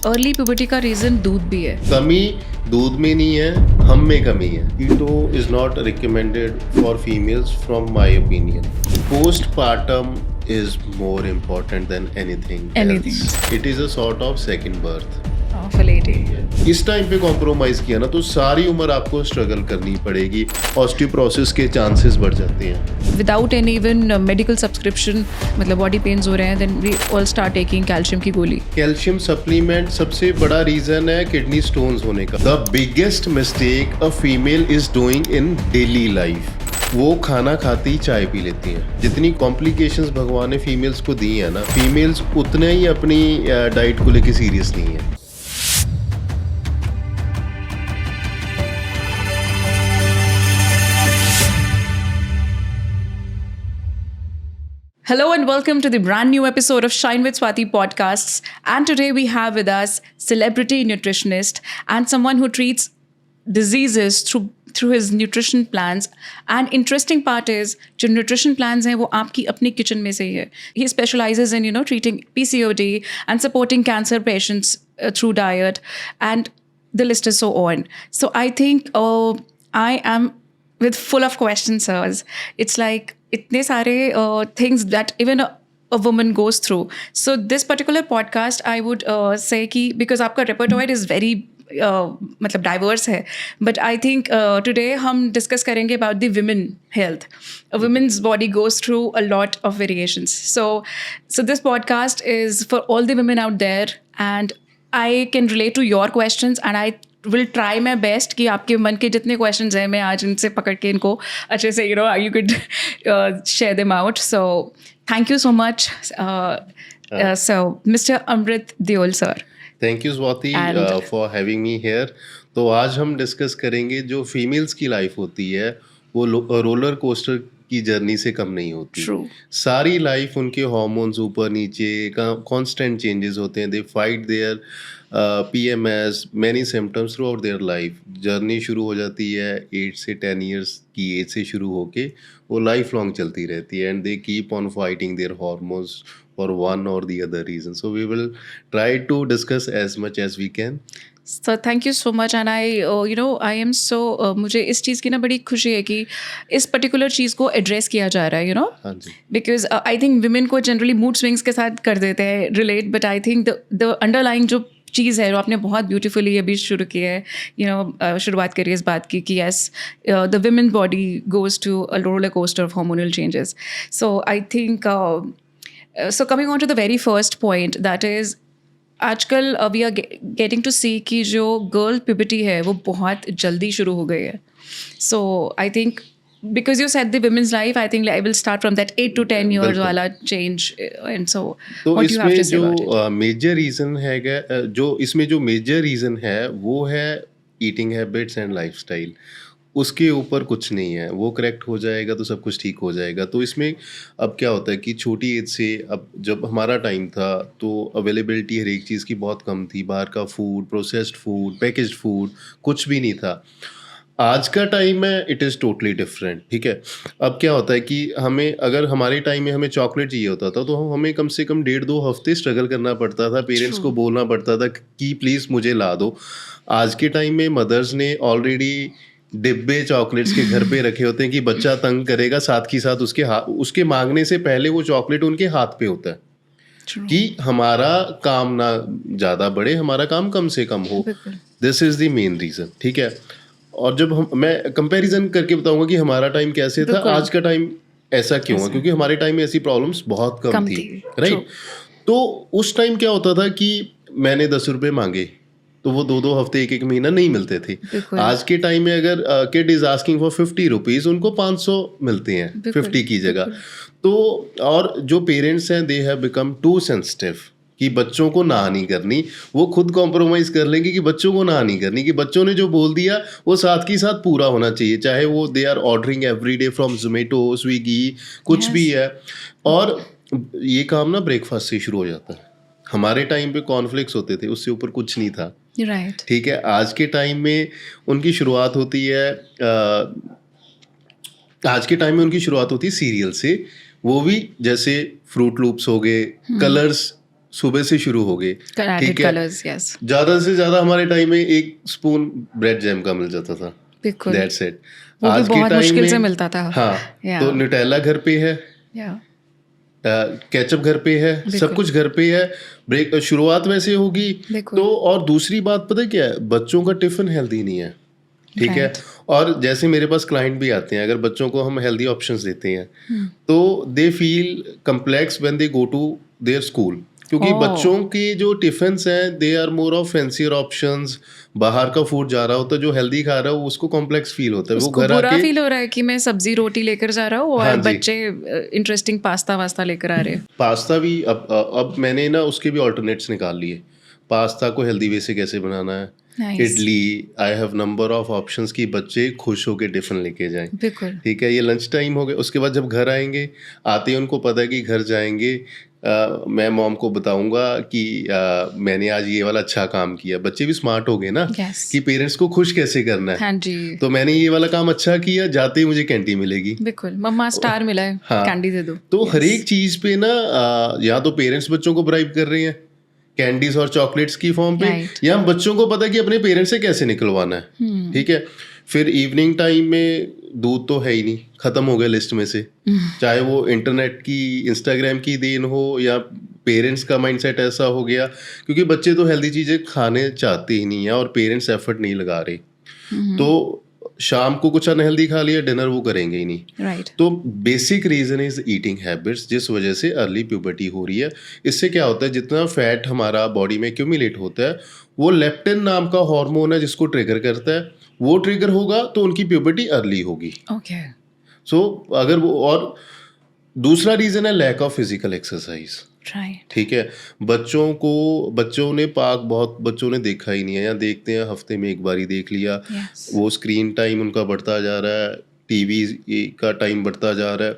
Early puberty का reason दूध भी है। कमी दूध में नहीं है, हम में कमी है। Keto is not recommended for females from my opinion. Postpartum is more important than anything else. It is a sort of second birth of a lady. इस टाइम पे कॉम्प्रोमाइज किया ना तो सारी उम्र आपको स्ट्रगल करनी पड़ेगी, ऑस्टियोपोरोसिस के चांसेस बढ़ जाते हैं। Without any even medical subscription, मतलब बॉडी पेन्स हो रहे हैं, then we all start taking calcium की गोली। कैल्शियम सप्लीमेंट सबसे बड़ा रीजन है किडनी स्टोन्स होने का। The biggest mistake a female is doing in daily life, वो खाना खाती ही चाय पी लेती हैं। जितनी कॉम्प्लिकेशंस भगवान ने फीमेल्स को दी है ना, फीमेल्स उतने ही अपनी डाइट को लेके सीरियस नहीं है। Hello and welcome to the brand new episode of Shine with Swati podcasts. And today we have with us celebrity nutritionist and someone who treats diseases through his nutrition plans. And interesting part is, जो nutrition plans हैं वो आपकी अपनी kitchen में से ही है. He specializes in treating PCOD and supporting cancer patients through diet, and the list is so on. So I think I am with full of questions, sirs. It's like itne sare things that even a woman goes through. So this particular podcast, I would say कि because आपका repertoire is very मतलब diverse है, but I think today हम discuss करेंगे about the women health. A woman's body goes through a lot of variations. So this podcast is for all the women out there, and I can relate to your questions, and I will try my best कि आपके मन के जितने questions हैं मैं आज इनसे पकड़ के इनको अच्छे से you could share them out. So thank you so much. So Mr. Amrit Deol sir. Thank you Swati for having me here. तो आज हम डिस्कस करेंगे जो फीमेल्स की लाइफ होती है वो रोलर कोस्टर की जर्नी से कम नहीं होती। True. सारी लाइफ उनके हार्मोन्स ऊपर नीचे कांस्टेंट चेंजेस होते हैं। They fight their PMS, many symptoms throughout their life. Journey शुरू हो जाती है 8 से 10 ईयर्स की एज से शुरू होके वो लाइफ लॉन्ग चलती रहती है, and they keep on fighting their hormones for one or the other reason. So we will try to discuss as much as we can. So thank you so much, and I am so मुझे इस चीज़ की ना बड़ी खुशी है कि इस particular चीज़ को एड्रेस किया जा रहा है, हाँ जी। बिकॉज आई थिंक विमेन को जनरली मूड स्विंग्स के साथ कर देते हैं relate, but I think the underlying जो चीज़ है, जो आपने बहुत ब्यूटीफुली अभी शुरू की है, शुरुआत करी इस बात की कि yes, the women body goes to a roller coaster of hormonal changes. So I think so coming on to the very first point, that is, आजकल we are getting to see कि जो गर्ल puberty है वो बहुत जल्दी शुरू हो गई है. So I think because you said the women's life, I think I will start from that 8 to 10 years वाला change, and so what do you have to say about it? तो मेजर रीज़न है इसमें जो major reason है वो है eating habits and lifestyle. उसके ऊपर कुछ नहीं है, वो करेक्ट हो जाएगा तो सब कुछ ठीक हो जाएगा। तो इसमें अब क्या होता है कि छोटी एज से, अब जब हमारा टाइम था तो अवेलेबिलिटी हर एक चीज़ की बहुत कम थी। बाहर का food, processed food, packaged food कुछ भी नहीं था। आज का टाइम है, इट इज़ टोटली डिफरेंट। ठीक है, अब क्या होता है कि हमें, अगर हमारे टाइम में हमें चॉकलेट चाहिए होता था तो हमें कम से कम 1.5-2 हफ्ते स्ट्रगल करना पड़ता था, पेरेंट्स को बोलना पड़ता था कि प्लीज़ मुझे ला दो। आज के टाइम में मदर्स ने ऑलरेडी डिब्बे चॉकलेट्स के घर पे रखे होते हैं कि बच्चा तंग करेगा, साथ ही साथ उसके मांगने से पहले वो चॉकलेट उनके हाथ पे होता है। True. कि हमारा काम ना ज़्यादा बढ़े, हमारा काम कम से कम हो। This is the main reason. ठीक है, और जब मैं कंपैरिजन करके बताऊंगा कि हमारा टाइम कैसे था, आज का टाइम ऐसा क्यों है, क्योंकि हमारे टाइम में ऐसी प्रॉब्लम्स बहुत कम थी, राइट। तो उस टाइम क्या होता था कि मैंने 10 रुपये मांगे तो वो 2-2 हफ्ते, 1-1 महीना नहीं मिलते थे। आज के टाइम में अगर kid is asking for 50 rupees, उनको 500 मिलते हैं 50 की जगह। तो और जो पेरेंट्स हैं, they have become too sensitive कि बच्चों को ना नहीं करनी। वो खुद कॉम्प्रोमाइज़ कर लेंगे कि बच्चों को ना नहीं करनी, कि बच्चों ने जो बोल दिया वो साथ के साथ पूरा होना चाहिए, चाहे वो they are ordering every day from Zomato, Swiggy, कुछ भी है। और ये काम ना ब्रेकफास्ट से शुरू हो जाता है। हमारे टाइम पे कॉर्नफ्लेक्स होते थे, उससे ऊपर कुछ नहीं था, राइट। ठीक है। आज के टाइम में उनकी शुरुआत होती है सीरियल से, वो भी जैसे फ्रूट लूप्स हो गए, कलर्स सुबह से शुरू हो गए, Added ठीक है। colors, yes. ज़्यादा से ज़्यादा हमारे टाइम में एक स्पून ब्रेड जैम का मिल जाता था, बिल्कुल। That's it. वो भी आज के बहुत टाइम मुश्किल से में मिलता था। हाँ, Yeah. तो न्यूटेला घर पे है, Yeah. केचप घर पे है, सब बिल्कुल। कुछ घर पे है। ब्रेक शुरुआत वैसे होगी। बिल्कुल। तो और दूसरी बात पता है क्या है, बच्चों का टिफिन हेल्दी नहीं है, ठीक है। Right. और जैसे मेरे पास क्लाइंट भी आते हैं, अगर बच्चों को हम हेल्दी ऑप्शंस देते हैं Hmm. तो they feel complex when they go to their school, क्योंकि Oh. बच्चों के जो टिफिन्स हैं they are more of fancier options. बाहर का फूड जा रहा होता है, जो हेल्दी खा रहा है उसको कॉम्प्लेक्स फील होता है, वो उसको घर बुरा आके फील हो रहा है कि मैं सब्जी रोटी लेकर जा रहा हूँ हाँ और जी। बच्चे इंटरेस्टिंग पास्ता वास्ता लेकर आ रहे हैं। पास्ता भी अब मैंने ना उसके भी ऑल्टरनेट्स निकाल लिए। पास्ता को हेल्दी वे से कैसे बनाना है, Nice. Idli, I have number of options कि बच्चे खुश होके टिफिन लेके जाएं, बिल्कुल। ठीक है। ये लंच टाइम हो गया, उसके बाद जब घर आएंगे, आते ही उनको पता है कि घर जाएंगे मैं मॉम को बताऊंगा कि मैंने आज ये वाला अच्छा काम किया। बच्चे भी स्मार्ट हो गए ना Yes. कि पेरेंट्स को खुश कैसे करना है। हाँ जी। तो मैंने ये वाला काम अच्छा किया, जाते ही मुझे कैंटी मिलेगी। बिल्कुल, मम्मा स्टार मिला है, हाँ। कैंडी दे दो। तो Yes. हर एक चीज पे ना या तो पेरेंट्स बच्चों को ब्राइब कर रहे हैं कैंडीज और चॉकलेट्स की फॉर्म पे, Right. या हम बच्चों को पता है कि अपने पेरेंट्स से कैसे निकलवाना है, ठीक है। फिर इवनिंग टाइम में दूध तो है ही नहीं, खत्म हो गया लिस्ट में से। चाहे वो इंटरनेट की, इंस्टाग्राम की देन हो, या पेरेंट्स का माइंडसेट ऐसा हो गया, क्योंकि बच्चे तो हेल्दी चीजें खाने चाहते ही नहीं है और पेरेंट्स एफर्ट नहीं लगा रहे। तो शाम को कुछ अनहेल्दी खा लिया, डिनर वो करेंगे ही नहीं। राइट। तो basic reason is eating habits, जिस वजह से अर्ली प्यूबर्टी हो रही है। इससे क्या होता है, जितना फैट हमारा बॉडी में एक्यूमुलेट होता है, वो लेप्टिन नाम का हार्मोन है जिसको ट्रिगर करता है। वो ट्रिगर होगा तो उनकी प्यूबर्टी अर्ली होगी। ओके। सो अगर वो, और दूसरा रीजन है lack of physical exercise, right. ठीक है। बच्चों ने बहुत बच्चों ने देखा ही नहीं है, या देखते हैं हफ्ते में एक बार ही देख लिया। Yes. वो स्क्रीन टाइम उनका बढ़ता जा रहा है, टीवी का टाइम बढ़ता जा रहा है।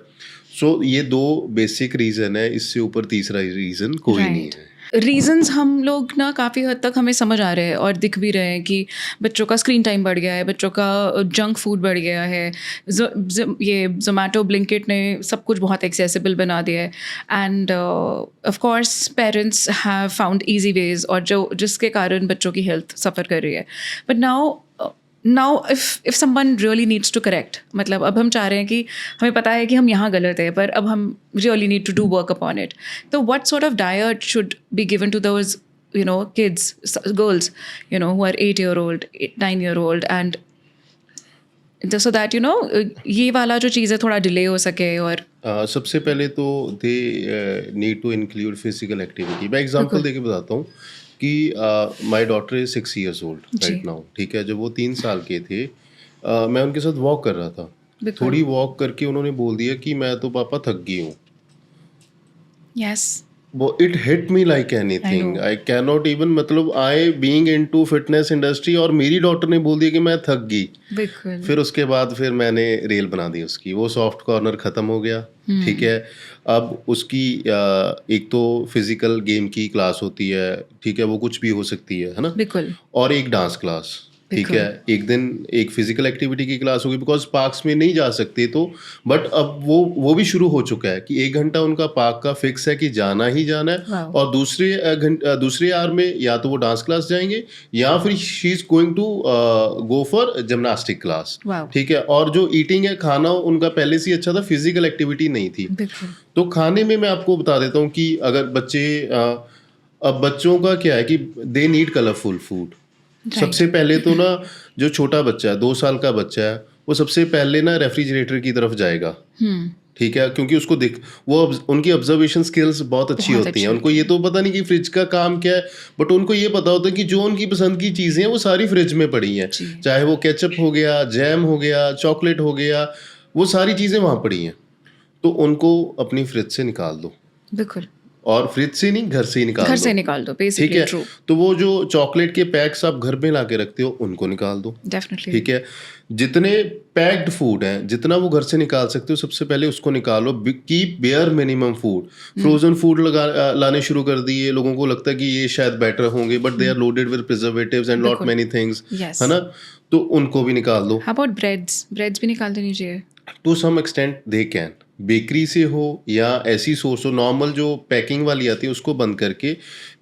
सो ये दो बेसिक रीजन है, इससे ऊपर तीसरा रीजन कोई नहीं है। रीजंस हम लोग ना काफ़ी हद तक हमें समझ आ रहे हैं और दिख भी रहे हैं कि बच्चों का स्क्रीन टाइम बढ़ गया है, बच्चों का जंक फूड बढ़ गया है। ये जोमेटो ब्लिंकिट ने सब कुछ बहुत एक्सेसिबल बना दिया है, end of course parents have found easy veg, और जिसके कारण बच्चों की हेल्थ सफ़र कर रही है। But now if someone really needs to correct, मतलब अब हम चाह रहे हैं कि हमें पता है कि हम यहाँ गलत है, पर अब हम really need to do work upon it. तो what sort of diet should be given to those kids, girls, who are 8-year-old, 9-year-old, and so that ये वाला जो चीज़ है थोड़ा डिले हो सके। और सबसे पहले तो they need to include physical activity. मैं एग्जांपल देके बताता हूँ कि my daughter is 6 years old right now, ठीक है। जब वो 3 साल के थे, मैं उनके साथ वॉक कर रहा था। थोड़ी वॉक करके उन्होंने बोल दिया कि मैं तो पापा थक गई हूँ। यस, वो it hit me like anything, I can not even, मतलब I being into fitness industry, और मेरी डॉटर ने बोल दिया कि मैं थक गई। बिल्कुल। फिर उसके बाद फिर मैंने रेल बना दी उसकी, वो सॉफ्ट कॉर्नर ख़त्म हो गया, ठीक है। अब उसकी एक तो फिजिकल गेम की क्लास होती है, ठीक है, वो कुछ भी हो सकती है ना, बिल्कुल। और एक डांस क्लास, ठीक है। एक दिन एक फिजिकल एक्टिविटी की क्लास होगी, बिकॉज पार्क्स में नहीं जा सकते, तो बट अब वो भी शुरू हो चुका है कि 1 घंटा उनका पार्क का फिक्स है कि जाना ही जाना है। Wow. और दूसरे आवर में या तो वो डांस क्लास जाएंगे, या फिर she is going to go for gymnastic class, Wow. ठीक है। और जो ईटिंग है, खाना उनका पहले से ही अच्छा था, फिजिकल एक्टिविटी नहीं थी। बिल्कुल। तो खाने में मैं आपको बता देता हूँ कि अगर बच्चे अब बच्चों का क्या है कि दे नीड कलरफुल फूड। सबसे पहले तो ना, जो छोटा बच्चा है, 2 साल का बच्चा है, वो सबसे पहले ना रेफ्रिजरेटर की तरफ जाएगा, ठीक है, क्योंकि उसको उनकी ऑब्जर्वेशन स्किल्स बहुत अच्छी होती हैं। उनको ये तो पता नहीं कि फ्रिज का काम क्या है, बट उनको ये पता होता है कि जो उनकी पसंद की चीज़ें हैं वो सारी फ्रिज में पड़ी हैं। चाहे वो केचप हो गया, जैम हो गया, चॉकलेट हो गया, वो सारी चीज़ें वहाँ पड़ी हैं। तो उनको अपनी फ्रिज से निकाल दो। बिल्कुल। और फ्रिज से नहीं, घर से ही निकाल दो, बेसिकली। ठीक है। तो वो जो चॉकलेट के पैक्स आप घर में ला के रखते हो, उनको निकाल दो, डेफिनेटली, ठीक है। जितने पैक्ड फूड हैं, जितना वो घर से निकाल सकते हो, सबसे पहले उसको निकालो। Keep bare minimum food. Frozen food लाने शुरू कर दिए, लोगों को लगता है कि ये शायद बेटर होंगे, but they are loaded with preservatives and lot many things, है ना। तो उनको भी निकाल दो। हाउ अबाउट ब्रेड्स भी निकाल देनी चाहिए। To some extent they can, bakery से हो या ऐसी सोर्स हो, नॉर्मल जो पैकिंग वाली आती है उसको बंद करके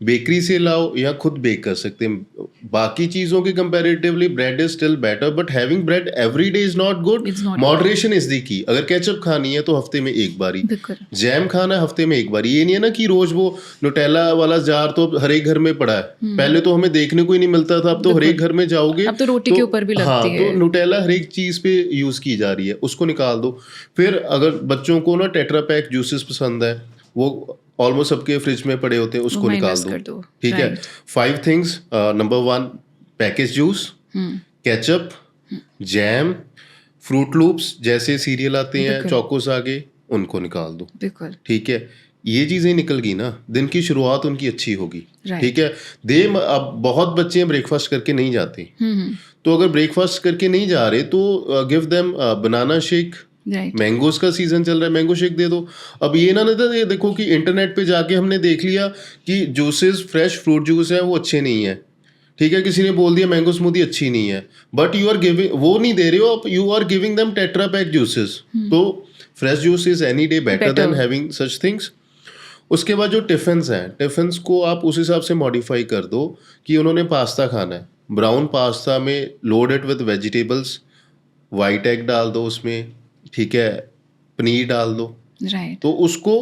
बेकरी से लाओ या खुद बेक कर सकते हैं। बाकी चीज़ों के comparatively bread is still better, but having bread every day is not good. It's not moderation is the की। अगर केचप खानी है तो हफ्ते में एक बारी, बिल्कुल जैम खाना है हफ्ते में एक बार। ये नहीं है ना कि रोज वो नुटेला वाला जार तो अब हर एक घर में पड़ा है। पहले तो हमें देखने को ही नहीं मिलता था, अब तो हर एक घर में जाओगे अब तो रोटी के ऊपर भी लगती हाँ, है। तो नुटेला हर एक चीज पे यूज की जा रही है, उसको निकाल दो। फिर अगर बच्चों को ना टेट्रा पैक जूसेस पसंद है, वो ऑलमोस्ट सबके फ्रिज में पड़े होते हैं, उसको वो निकाल minus कर दो, दो। ठीक है, 5 things. Number 1 package juice, ketchup, jam, fruit loops जैसे सीरियल आते हैं, बिल्कुल। चौकोस आगे, उनको निकाल दो। बिल्कुल ठीक है, ये चीज़ें निकल गई ना, दिन की शुरुआत उनकी अच्छी होगी। Right. ठीक है, अब बहुत बच्चे ब्रेकफास्ट करके नहीं जाते, तो अगर ब्रेकफास्ट करके नहीं जा रहे तो give them banana shake. Right mangoes का सीजन चल रहा है, मैंगो शेक दे दो। अब ये ना ये देखो कि इंटरनेट पे जाके हमने देख लिया कि जूसेस, फ्रेश फ्रूट जूस है वो अच्छे नहीं है। ठीक है, किसी ने बोल दिया मैंगो स्मूदी अच्छी नहीं है, बट यू आर गिविंग, वो नहीं दे रहे हो आप, you are giving them tetra pack juices. तो fresh juice is any day better than having such things. उसके बाद जो टिफिन्स हैं, टिफिन्स को आप उस हिसाब से मॉडिफाई कर दो कि उन्होंने पास्ता खाना है, ब्राउन पास्ता में load it with vegetables, white egg डाल दो उसमें, ठीक है, पनीर डाल दो। राइट तो उसको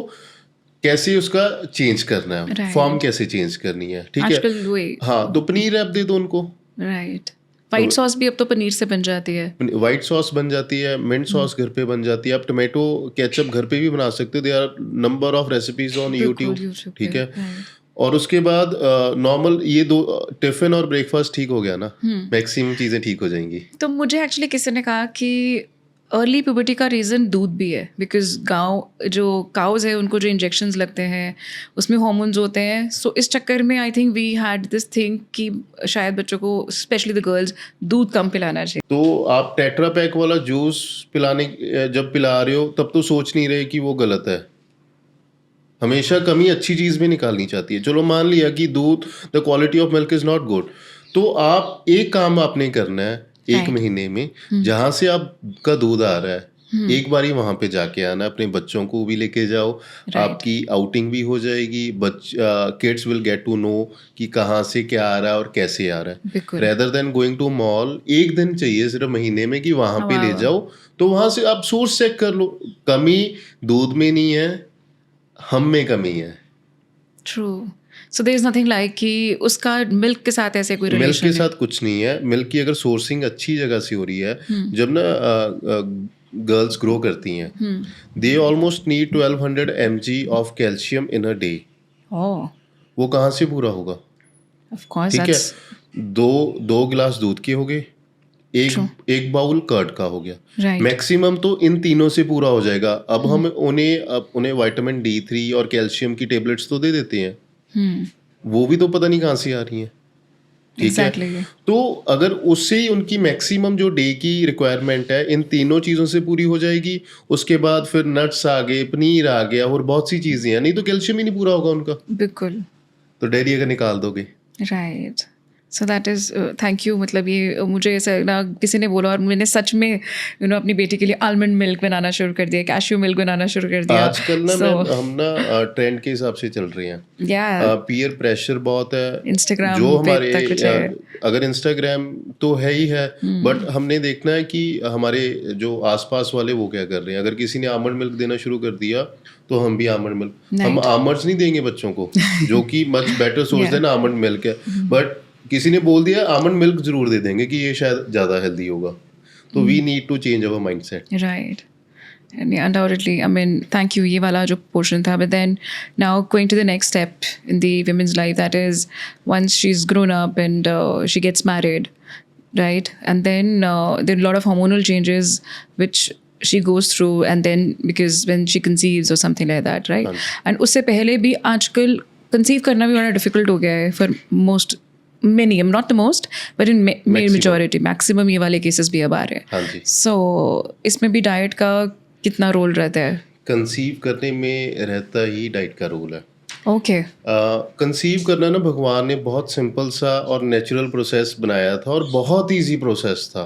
कैसे उसका चेंज करना है, Right. फॉर्म कैसे चेंज करनी है। ठीक है, आजकल वही हाँ, तो पनीर रैप दे दो उनको। राइट व्हाइट सॉस भी अब तो पनीर से बन जाती है। वाइट सॉस बन जाती है, मिंट सॉस घर पे बन जाती है, आप टोमेटो केचप घर पे भी बना सकते हो। They are number of recipes on YouTube. YouTube ठीक पे, है, right. और उसके बाद नॉर्मल ये दो टिफिन और ब्रेकफास्ट ठीक हो गया ना, मैक्सिमम चीज़ें ठीक हो जाएंगी। तो मुझे एक्चुअली किसी ने कहा कि अर्ली प्यूबर्टी का रीज़न दूध भी है, बिकॉज गाँव जो काउज है उनको जो इंजेक्शंस लगते हैं उसमें हॉर्मोन्स होते हैं। सो इस चक्कर में I think we had this thing कि शायद बच्चों को स्पेशली द गर्ल्स दूध कम पिलाना चाहिए। तो आप टेट्रा पैक वाला जूस पिलाने जब पिला रहे हो तब तो सोच नहीं रहे कि वो गलत है। हमेशा कमी अच्छी चीज़ में निकालनी चाहती है। चलो मान लिया कि दूध, the quality of milk is not good, तो आप एक काम आपने करना है एक Right. महीने में, जहाँ से आपका दूध आ रहा है एक बारी वहाँ पे जाके आना, अपने बच्चों को भी लेके जाओ। आपकी आउटिंग भी हो जाएगी, kids will get to know कि कहाँ से क्या आ रहा है और कैसे आ रहा है, बिल्कुल rather than going to mall. एक दिन चाहिए सिर्फ महीने में कि वहाँ पे ले जाओ, तो वहाँ से आप सोर्स चेक कर लो। कमी दूध में नहीं है, हम में कमी है। True. So there is nothing like कि उसका मिल्क के साथ ऐसे कोई मिल्क रिलेशन के साथ कुछ नहीं है। मिल्क की अगर सोर्सिंग अच्छी जगह से हो रही है, जब ना गर्ल्स ग्रो करती हैं, they almost need 1200 mg of calcium in a day. ओह वो कहाँ से पूरा होगा? ऑफ कोर्स ठीक है, दो गिलास दूध के हो गए, एक बाउल कर्ड का हो गया, राइट मैक्सिमम तो इन तीनों से पूरा हो जाएगा। अब हम उन्हें विटामिन D3 और कैल्शियम की टेबलेट्स तो दे देते हैं, वो भी तो पता नहीं कहाँ से आ रही हैं। ठीक एग्जैक्टली है, तो अगर उससे ही उनकी मैक्सिमम जो डे की रिक्वायरमेंट है इन तीनों चीज़ों से पूरी हो जाएगी। उसके बाद फिर नट्स आ गए, पनीर आ गया और बहुत सी चीज़ें हैं, नहीं तो कैल्शियम ही नहीं पूरा होगा उनका। बिल्कुल तो डेयरी अगर निकाल दोगे। Right. So that is thank you. मतलब ये मुझे ऐसा ना किसी ने बोला और मैंने सच में अपनी बेटी के लिए आलमंड मिल्क बनाना शुरू कर दिया, कैश्यू मिल्क बनाना शुरू कर दिया। आजकल ना हम ना ट्रेंड के हिसाब से चल रहे हैं। या पीयर प्रेशर बहुत है, इंस्टाग्राम जो पे हमारे इतना कुछ है। अगर इंस्टाग्राम तो है ही है, बट हमने देखना है कि हमारे जो आसपास वाले वो क्या कर रहे हैं। अगर किसी ने आमंड मिल्क देना शुरू कर दिया तो हम भी आमंड मिल्क, हम आमंड्स नहीं देंगे बच्चों को जो कि much better source than almond milk है, बट किसी ने बोल दिया आमंड मिल्क जरूर दे देंगे कि ये शायद ज़्यादा हेल्दी होगा। तो we need to change our mindset. Right. And yeah, undoubtedly, I mean, thank you. ये वाला जो portion था, but then now going to the next step in the women's life, that is once she's grown up and she gets married, right? And then there are a lot of hormonal changes which she goes through, and then because when she conceives or something like that, right? And उससे पहले भी आजकल conceive करना भी बड़ा difficult हो गया है for many, not the most, but in majority, maximum ये वाले cases भी अब आ रहे हैं। हाँ जी। So इसमें भी डाइट का कितना रोल रहता है? कंसीव करने में रहता ही डाइट का रोल है। Okay. कंसीव करना ना भगवान ने बहुत सिंपल सा और नेचुरल प्रोसेस बनाया था और बहुत इजी प्रोसेस था।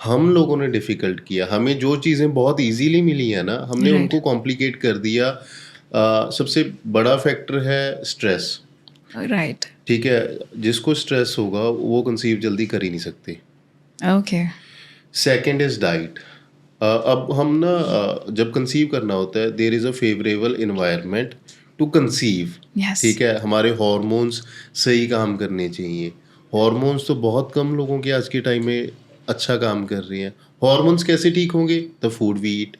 हम लोगों ने डिफिकल्ट किया। हमें जो चीज़ें बहुत इजीली मिली है ना, हमने Right. उनको कॉम्प्लिकेट कर दिया। सबसे बड़ा फैक्टर है स्ट्रेस। Right. ठीक है, जिसको स्ट्रेस होगा वो कंसीव जल्दी कर ही नहीं सकते। Okay. Second is diet. अब हम ना जब कंसीव करना होता है, there is a favourable environment to conceive. Yes. ठीक है, हमारे हार्मोन्स सही काम करने चाहिए। हार्मोन्स तो बहुत कम लोगों के आज के टाइम में अच्छा काम कर रहे हैं। हार्मोन्स कैसे ठीक होंगे? The food we eat.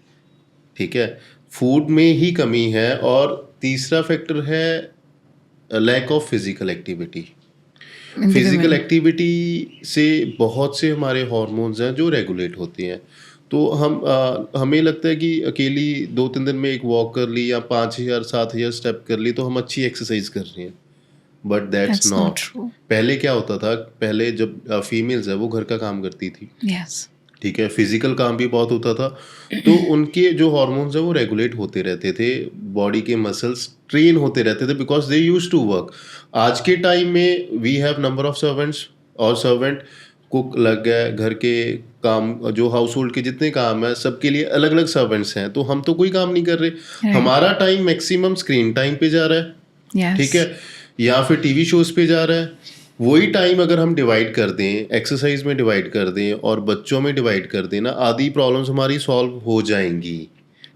ठीक है, फूड में ही कमी है। और तीसरा फैक्टर है lack of physical activity. In the physical women. Activity से बहुत से हमारे हार्मोन्स हैं जो रेगुलेट होते हैं। तो हमें लगता है कि अकेली 2-3 दिन में एक वॉक कर ली या 5,000 7,000 स्टेप कर ली तो हम अच्छी एक्सरसाइज कर रहे हैं, but that's That's not not. true. पहले क्या होता था, पहले जब फीमेल्स है वो घर का काम करती थी। Yes. ठीक है, फिजिकल काम भी बहुत होता था, तो उनके जो हार्मोन्स हैं वो रेगुलेट होते रहते थे, बॉडी के मसल्स ट्रेन होते रहते थे because they used to work. आज के टाइम में we have number of servants, और सर्वेंट कुक लग गए, घर के काम जो हाउस होल्ड के जितने काम है सबके लिए अलग अलग सर्वेंट्स हैं, तो हम तो कोई काम नहीं कर रहे। Right. हमारा टाइम मैक्सिमम स्क्रीन टाइम पे जा रहा है। Yes. ठीक है, या फिर टीवी शोज पे जा रहा है। वही टाइम अगर हम डिवाइड कर दें, एक्सरसाइज में डिवाइड कर दें और बच्चों में डिवाइड कर दें ना, आधी प्रॉब्लम्स हमारी सॉल्व हो जाएंगी।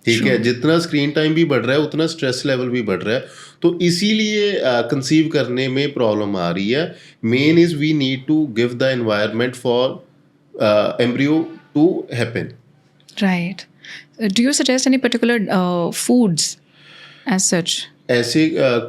ठीक है, जितना स्क्रीन टाइम भी बढ़ रहा है उतना स्ट्रेस लेवल भी बढ़ रहा है, तो इसीलिए कंसीव करने में प्रॉब्लम आ रही है। Main is we need to give the environment for embryo to happen. Right. Do you suggest any particular foods as such? ऐसे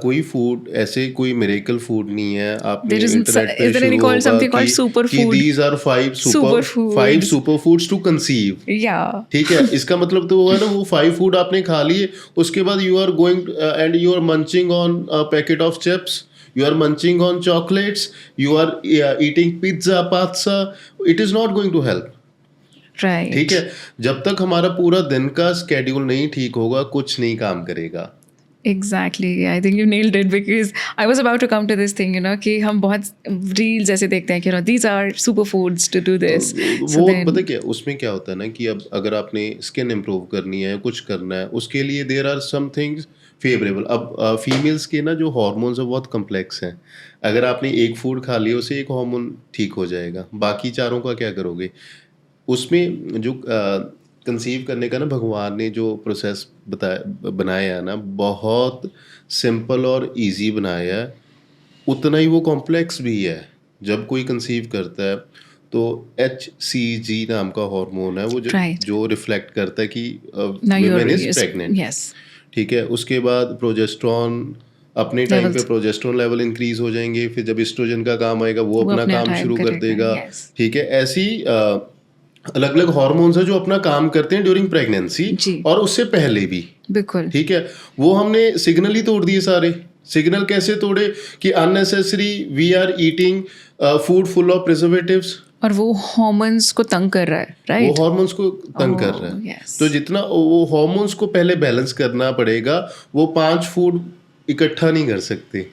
कोई फूड, ऐसे कोई मिरेकल फूड नहीं है। आपने There isn't. इंटरनेट पे Is there any शुरू होगा something called कि superfood? these are 5 Superfoods. Super foods to conceive. Yeah. ठीक है, इसका मतलब तो हुआ ना वो 5 फूड आपने खा लिए, उसके बाद you are going and you are munching on packet of chips, you are munching on chocolates, you are eating pizza pasta. It is not going to help. Right. ठीक है, जब तक हमारा पूरा दिन का स्केड्यूल नहीं ठीक होगा कुछ नहीं काम करेगा। Exactly. I think you nailed it because I was about to come to this thing, कि हम बहुत reels ऐसे देखते हैं कि these are superfoods to do this. So वो then, पता क्या उसमें क्या होता है ना कि अब अगर आपने स्किन इम्प्रूव करनी है, कुछ करना है, उसके लिए there are some things favourable. अब फीमेल्स के ना जो हार्मोन्स है बहुत कम्प्लेक्स हैं। अगर आपने एक फूड खा लिया उससे एक हार्मोन ठीक हो जाएगा, बाकी चारों का क्या करोगे? उसमें जो कंसीव करने का ना भगवान ने जो प्रोसेस बनाया है ना, बहुत सिंपल और इजी बनाया है, उतना ही वो कॉम्प्लेक्स भी है। जब कोई कंसीव करता है तो HCG नाम का हार्मोन है वो Right. जो रिफ्लेक्ट करता है कि now you're women is pregnant. Yes. ठीक है, उसके बाद प्रोजेस्टेरॉन अपने टाइम पे Levels. प्रोजेस्टेरॉन लेवल इंक्रीज हो जाएंगे, फिर जब एस्ट्रोजन का काम आएगा वो अपना अपना काम time शुरू कर करेगा, देगा। yes. ठीक है, ऐसी अलग अलग हार्मोन्स है जो अपना काम करते हैं ड्यूरिंग प्रेगनेंसी जी। और उससे पहले भी। बिल्कुल. ठीक है, वो हमने सिग्नल ही तोड़ दिए सारे। सिग्नल कैसे तोड़े कि unnecessary we are eating food full of preservatives. और वो हॉर्मोन्स को तंग कर रहा है, राइट? वो हार्मोन्स को तंग कर रहा है। yes. तो जितना वो हार्मोन्स को पहले बैलेंस करना पड़ेगा, वो 5 फूड इकट्ठा नहीं कर सकते।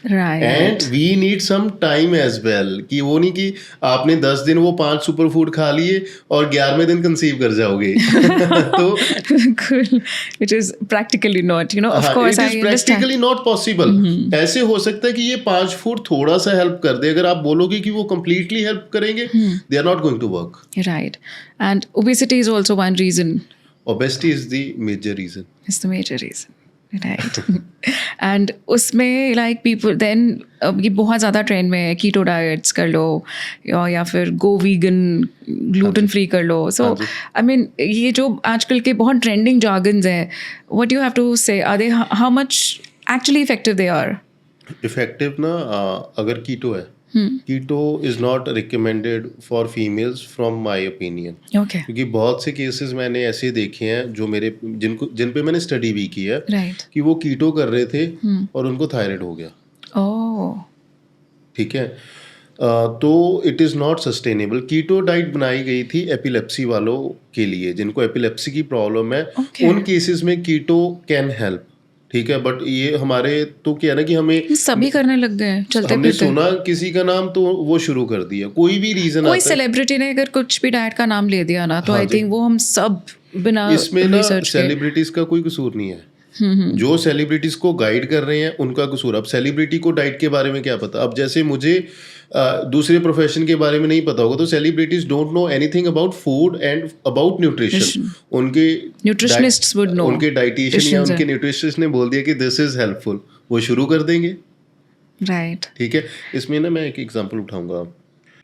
Right. And we need some time as well, कि वो नहीं कि आपने 10 दिन वो 5 सुपर फूड खा लिए और 11वें दिन कंसीव कर जाओगे। तो Cool. Which is practically not, of course, it I is understand. Practically not possible. ऐसे हो सकता है कि ये 5 फूड थोड़ा सा हेल्प कर दे, अगर आप बोलोगे कि वो कंप्लीटली हेल्प करेंगे, they are not going to work. Right. And obesity is also one reason. Obesity is the major reason. It's the major reason. Right. And उसमें like people then ये बहुत ज़्यादा ट्रेंड में है, कीटो डाइट्स कर लो या फिर गो वीगन, ग्लूटेन फ्री कर लो. सो आई मीन ये जो आजकल के बहुत ट्रेंडिंग jargons हैं, what you have to say, are they how much actually effective they are? Effective ना, अगर कीटो है, keto is not recommended for females from my opinion. Okay. क्योंकि बहुत से केसेस मैंने ऐसे देखे हैं जो जिन पे मैंने स्टडी भी की है, Right. कि वो कीटो कर रहे थे और उनको थायराइड हो गया। Oh. ठीक है, तो it is not sustainable. Keto diet बनाई गई थी एपिलेप्सी वालों के लिए, जिनको एपिलेप्सी की प्रॉब्लम है। Okay. उन केसेस में कीटो कैन हेल्प, ठीक है, बट ये हमारे तो क्या है ना कि हमें सभी करने लग गए हैं चलते हमने फिरते। सुना किसी का नाम तो वो शुरू कर दिया, कोई भी रीजन कोई आता है। सेलिब्रिटी ने अगर कुछ भी डाइट का नाम ले दिया ना तो हाँ आई जी, थिंक वो हम सब बिना इसमें ना रिसर्च के। सेलिब्रिटीज का कोई कसूर नहीं है, जो सेलिब्रिटीज को गाइड कर रहे हैं उनका कसूर। अब सेलिब्रिटी को डाइट के बारे में क्या पता? अब जैसे मुझे दूसरे प्रोफेशन के बारे में नहीं पता होगा, तो celebrities don't know anything about food and about nutrition. उनके न्यूट्रिशनिस्ट्स वुड नो। उनके डाइटिशियन या उनके न्यूट्रिशनिस्ट ने बोल दिया कि दिस इज हेल्पफुल, वो शुरू कर देंगे। राइट। ठीक है, इसमें ना मैं एक एग्जांपल उठाऊंगा।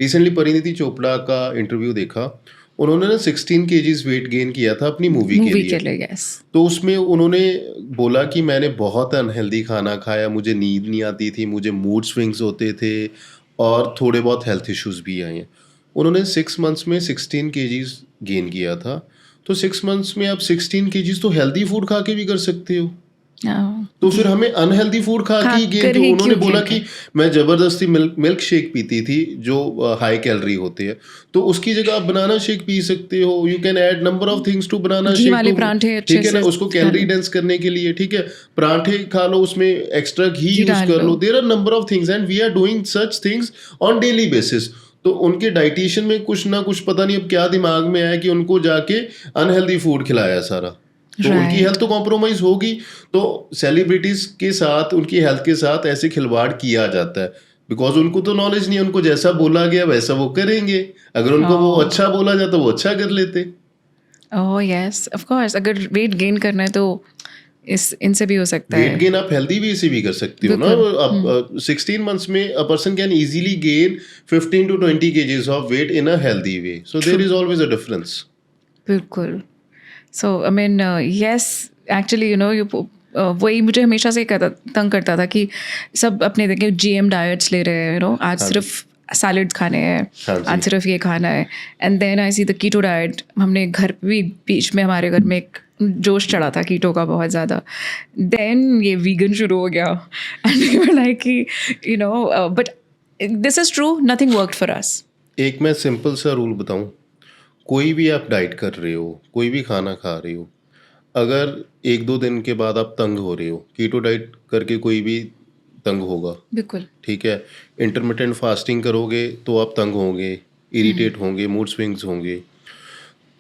रिसेंटली परिणीति चोपड़ा का इंटरव्यू देखा, उन्होंने ना 16 केजीज वेट गेन किया था अपनी मूवी के लिए। यस। तो उसमें उन्होंने बोला कि मैंने बहुत अनहेल्दी खाना खाया, मुझे नींद नहीं आती थी, मुझे मूड स्विंग्स होते थे और थोड़े बहुत हेल्थ इश्यूज भी आए हैं। उन्होंने 6 मंथ्स में 16 केजीज गेन किया था। तो 6 मंथ्स में आप 16 केजीज तो हेल्दी फूड खा के भी कर सकते हो, तो फिर हमें अनहेल्दी फूड खा के गेन क्यों? उन्होंने बोला कि मैं जबरदस्ती मिल्क शेक पीती थी जो हाई कैलोरी होते हैं, तो उसकी जगह आप बनाना शेक पी सकते हो। You can add number of things to banana shake. वाले परांठे अच्छे ठीक है ना, उसको कैलोरी डेंस करने के लिए, ठीक है, परांठे खा लो, उसमें एक्स्ट्रा घी यूज कर लो। There are number of things and we are doing such things on daily basis. तो उनके डाइटिशियन में कुछ ना कुछ पता नहीं अब क्या दिमाग में आया कि उनको जाके अनहेल्दी फूड खिलाया सारा, तो उनकी हेल्थ तो कॉम्प्रोमाइज होगी। तो सेलिब्रिटीज के साथ, उनकी हेल्थ के साथ ऐसे खिलवाड़ किया जाता है बिकॉज उनको तो नॉलेज नहीं है, उनको जैसा बोला गया वैसा वो करेंगे। अगर उनको वो अच्छा बोला जाता वो अच्छा कर लेते। Oh yes, of course. अगर वेट गेन करना है तो इनसे भी हो सकता है। वेट गेन आप हेल्दी वे से भी कर सकते हो ना। अब 16 मंथ्स में a person can easily gain 15 to 20 kgs of weight in a healthy way, so there is always a difference. बिल्कुल। So I mean yes, actually you know वही मुझे हमेशा से तंग करता था कि सब अपने देखे GM डाइट्स ले रहे हैं, आज सिर्फ सैलड्स खाने हैं, आज सिर्फ ये खाना है। And then I see the keto diet. हमने घर पे भी बीच में हमारे घर में एक जोश चढ़ा था कीटो का बहुत ज़्यादा। देन ये वीगन शुरू हो गया एंड वी वर लाइक कि but this is true, nothing worked for us. एक मैं सिंपल सा रूल बताऊं, कोई भी आप डाइट कर रहे हो, कोई भी खाना खा रहे हो, अगर 1-2 दिन के बाद आप तंग हो रहे हो, कीटो डाइट करके कोई भी तंग होगा, बिल्कुल। ठीक है। इंटरमिटेंट फास्टिंग करोगे तो आप तंग होंगे, इरिटेट होंगे, मूड स्विंग्स होंगे।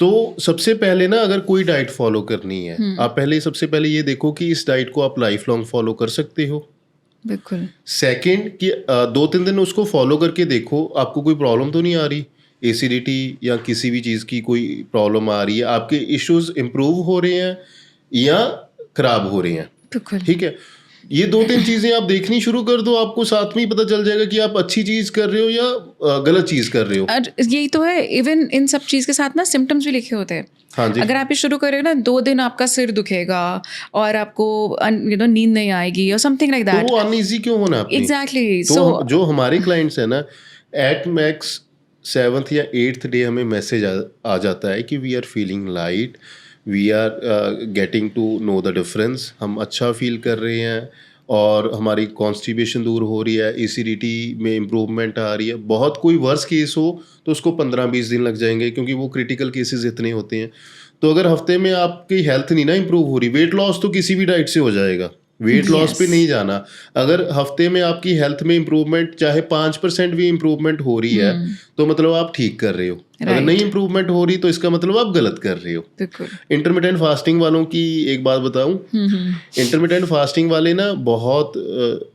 तो सबसे पहले ना, अगर कोई डाइट फॉलो करनी है, आप पहले सबसे पहले ये देखो कि इस डाइट को आप लाइफ लॉन्ग फॉलो कर सकते हो। बिल्कुल। सेकंड कि 2-3 दिन उसको फॉलो करके देखो, आपको कोई प्रॉब्लम तो नहीं आ रही, एसिडिटी या किसी भी चीज़ की कोई प्रॉब्लम आ रही है, आपके इश्यूज इम्प्रूव हो रहे हैं या खराब हो रहे हैं। बिल्कुल। ठीक है, ये 2-3 चीज़ें आप देखनी शुरू कर दो, आपको साथ में ही पता चल जाएगा कि आप अच्छी चीज़ कर रहे हो या गलत चीज़ कर रहे हो। और यही तो है, इवन इन सब चीज़ के साथ ना सिम्टम्स भी लिखे होते हैं। हाँ जी, अगर आप ये शुरू करेंगे ना, 2 दिन आपका सिर दुखेगा और आपको नींद नहीं आएगी और समथिंग लाइक तो दैट। वो अनईजी क्यों होना आपने? एग्जैक्टली। तो सो जो हमारे क्लाइंट्स है ना, एट मैक्स 7th या 8th डे हमें मैसेज आ जाता है कि we are feeling light, we are getting to know the difference, हम अच्छा फील कर रहे हैं और हमारी कॉन्स्टिपेशन दूर हो रही है, एसिडिटी में इम्प्रूवमेंट आ रही है। बहुत कोई वर्स केस हो तो उसको 15-20 दिन लग जाएंगे, क्योंकि वो क्रिटिकल केसेस इतने होते हैं। तो अगर हफ्ते में आपकी हेल्थ नहीं ना इम्प्रूव हो रही, वेट लॉस तो किसी भी डाइट से हो जाएगा, वेट लॉस पे नहीं जाना। अगर हफ्ते में आपकी हेल्थ में इम्प्रूवमेंट चाहे 5% भी इम्प्रूवमेंट हो रही है तो मतलब आप ठीक कर रहे हो। अगर नहीं इम्प्रूवमेंट हो रही तो इसका मतलब आप गलत कर रहे हो। बिल्कुल। इंटरमिटेंट फास्टिंग वालों की एक बात बताऊं, इंटरमिटेंट फास्टिंग वाले ना बहुत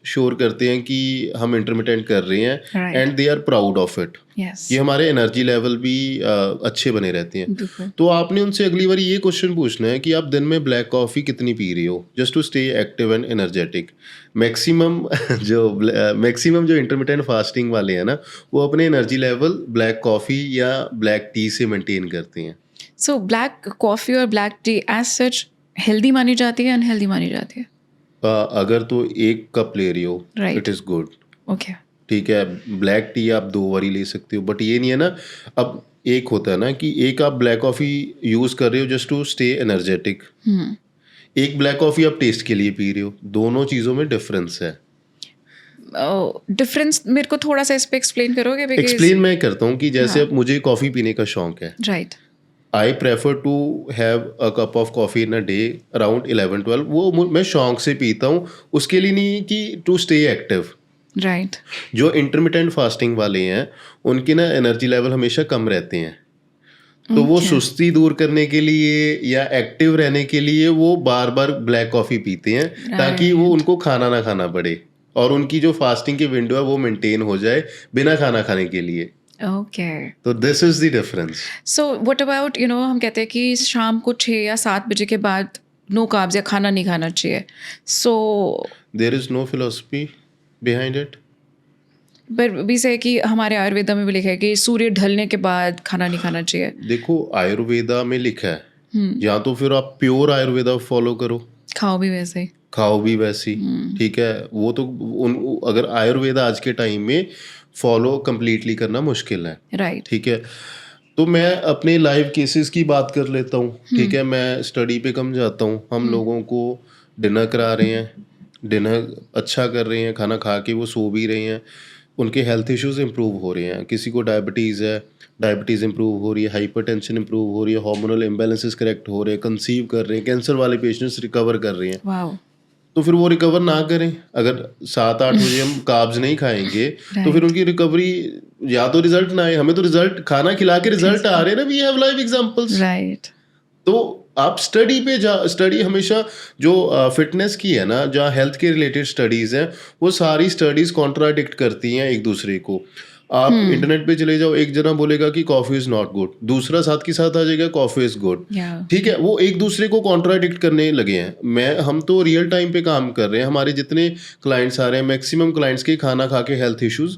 श्योर करते हैं कि हम इंटरमिटेंट कर रहे हैं and they are proud of it. ये हमारे एनर्जी लेवल भी अच्छे बने रहते हैं। तो आपने उनसे अगली बार ये क्वेश्चन पूछना है कि आप दिन में ब्लैक कॉफ़ी कितनी पी रही हो, just to stay active and energetic. Maximum जो इंटरमिटेंट फास्टिंग वाले हैं ना, वो अपने एनर्जी लेवल ब्लैक कॉफ़ी या ब्लैक टी से मेंटेन करते हैं। सो ब्लैक कॉफ़ी और black tea as such healthy मानी जाती है, अनहेल्दी मानी जाती है? अगर तो 1 कप ले रही हो इट इज़ गुड। ओके। ठीक है, ब्लैक टी आप 2 बारी ले सकते हो, बट ये नहीं है ना। अब एक होता है ना कि एक आप ब्लैक कॉफ़ी यूज़ कर रहे हो जस्ट टू स्टे एनर्जेटिक, एक ब्लैक कॉफ़ी आप टेस्ट के लिए पी रहे हो, दोनों चीज़ों में डिफरेंस है। डिफरेंस मेरे को थोड़ा सा इस पे एक्सप्लेन करोगे? एक्सप्लेन मैं करता हूँ कि जैसे अब मुझे कॉफ़ी पीने का शौक है, right. I prefer to have a cup of coffee in a day around 11-12। वो मैं शौक से पीता हूँ, उसके लिए नहीं कि टू स्टे एक्टिव। राइट। जो इंटरमिटेंट फास्टिंग वाले हैं उनकी ना एनर्जी लेवल हमेशा कम रहते हैं, तो वो Okay. सुस्ती दूर करने के लिए या एक्टिव रहने के लिए वो बार बार ब्लैक कॉफ़ी पीते हैं, ताकि वो Right. उनको खाना ना खाना पड़े और उनकी जो फास्टिंग की विंडो है वो मेंटेन हो जाए बिना खाना खाने के लिए। Okay. तो this is the difference. So what about, हम कहते हैं कि शाम को 6 या 7 बजे के बाद नो कार्ब्स या खाना नहीं खाना चाहिए. So there is no philosophy behind it. पर भी से कि हमारे आयुर्वेदा में भी लिखा है कि सूर्य ढलने के बाद खाना नहीं खाना चाहिए. देखो आयुर्वेदा में लिखा है, या तो फिर आप प्योर आयुर्वेदा फॉलो करो, खाओ भी वैसे ही. खाओ भी वैसी, ठीक है। वो तो अगर आयुर्वेदा आज के टाइम में फॉलो कंप्लीटली करना मुश्किल है, राइट. ठीक है। तो मैं अपने लाइव केसेस की बात कर लेता हूँ, ठीक है। मैं स्टडी पे कम जाता हूँ, हम लोगों को डिनर करा रहे हैं, डिनर अच्छा कर रहे हैं, खाना खा के वो सो भी रहे हैं, उनके हेल्थ इश्यूज इंप्रूव हो रहे हैं। किसी को डायबिटीज़ है, डायबिटीज़ इंप्रूव हो रही है, हाइपरटेंशन इंप्रूव हो रही है, हार्मोनल इम्बैलेंसेस करेक्ट हो रहे हैं, कंसीव कर रहे हैं, कैंसर वाले पेशेंट्स रिकवर कर रहे हैं। वाओ. तो फिर वो रिकवर ना करें। अगर 7-8 बजे हम कार्ब्स नहीं खाएंगे तो फिर उनकी रिकवरी या तो रिजल्ट ना आए, हमें तो रिजल्ट खाना खिला के रिजल्ट आ रहे हैं ना, we have live examples. Right. तो आप स्टडी पे स्टडी हमेशा जो फिटनेस की है ना, जहाँ हेल्थ के रिलेटेड स्टडीज़ हैं, वो सारी स्टडीज़ कॉन्ट्राडिक्ट करती हैं एक दूसरे को। आप इंटरनेट पे चले जाओ, एक जना बोलेगा कि कॉफ़ी इज़ नॉट गुड, दूसरा साथ के साथ आ जाएगा कॉफ़ी इज़ गुड, या ठीक है। वो एक दूसरे को कॉन्ट्राडिक्ट करने लगे हैं। हम तो रियल टाइम पे काम कर रहे हैं, हमारे जितने क्लाइंट्स आ रहे हैं, मैक्सिमम क्लाइंट्स के खाना खा के हेल्थ इश्यूज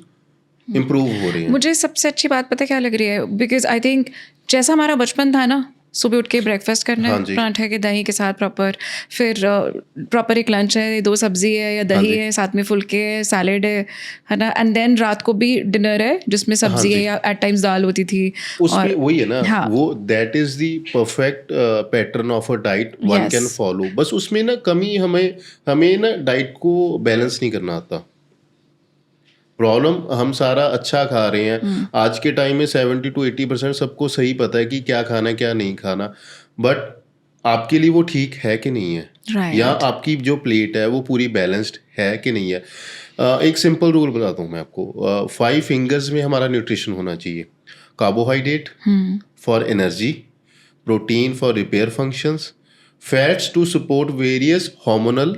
इंप्रूव हो रहे हैं। मुझे सबसे अच्छी बात पता क्या लग रही है, बिकॉज आई थिंक जैसा हमारा बचपन था ना, सुबह उठ के ब्रेकफास्ट करना हाँ है जी। पराठे के दही के साथ प्रॉपर, फिर प्रॉपर एक लंच है, 2 सब्जी है या दही जी। है, साथ में फुल्के है, सैलेड है ना, एंड देन रात को भी डिनर है जिसमें सब्जी है जी। या एट टाइम्स दाल होती थी. उसमें वही है ना, हाँ. वो that is the perfect pattern of a diet one Yes. Can follow. बस उसमें ना कमी हमें ना डाइट को बैलेंस नहीं करना आता। प्रॉब्लम हम सारा अच्छा खा रहे हैं। आज के टाइम में 70-80% सबको सही पता है कि क्या खाना है क्या नहीं खाना, बट आपके लिए वो ठीक है कि नहीं है, Right. या आपकी जो प्लेट है वो पूरी बैलेंस्ड है कि नहीं है। एक सिंपल रूल बताता हूँ मैं आपको। 5 फिंगर्स में हमारा न्यूट्रिशन होना चाहिए। Carbohydrate for energy, protein for repair functions, fats to support various hormonal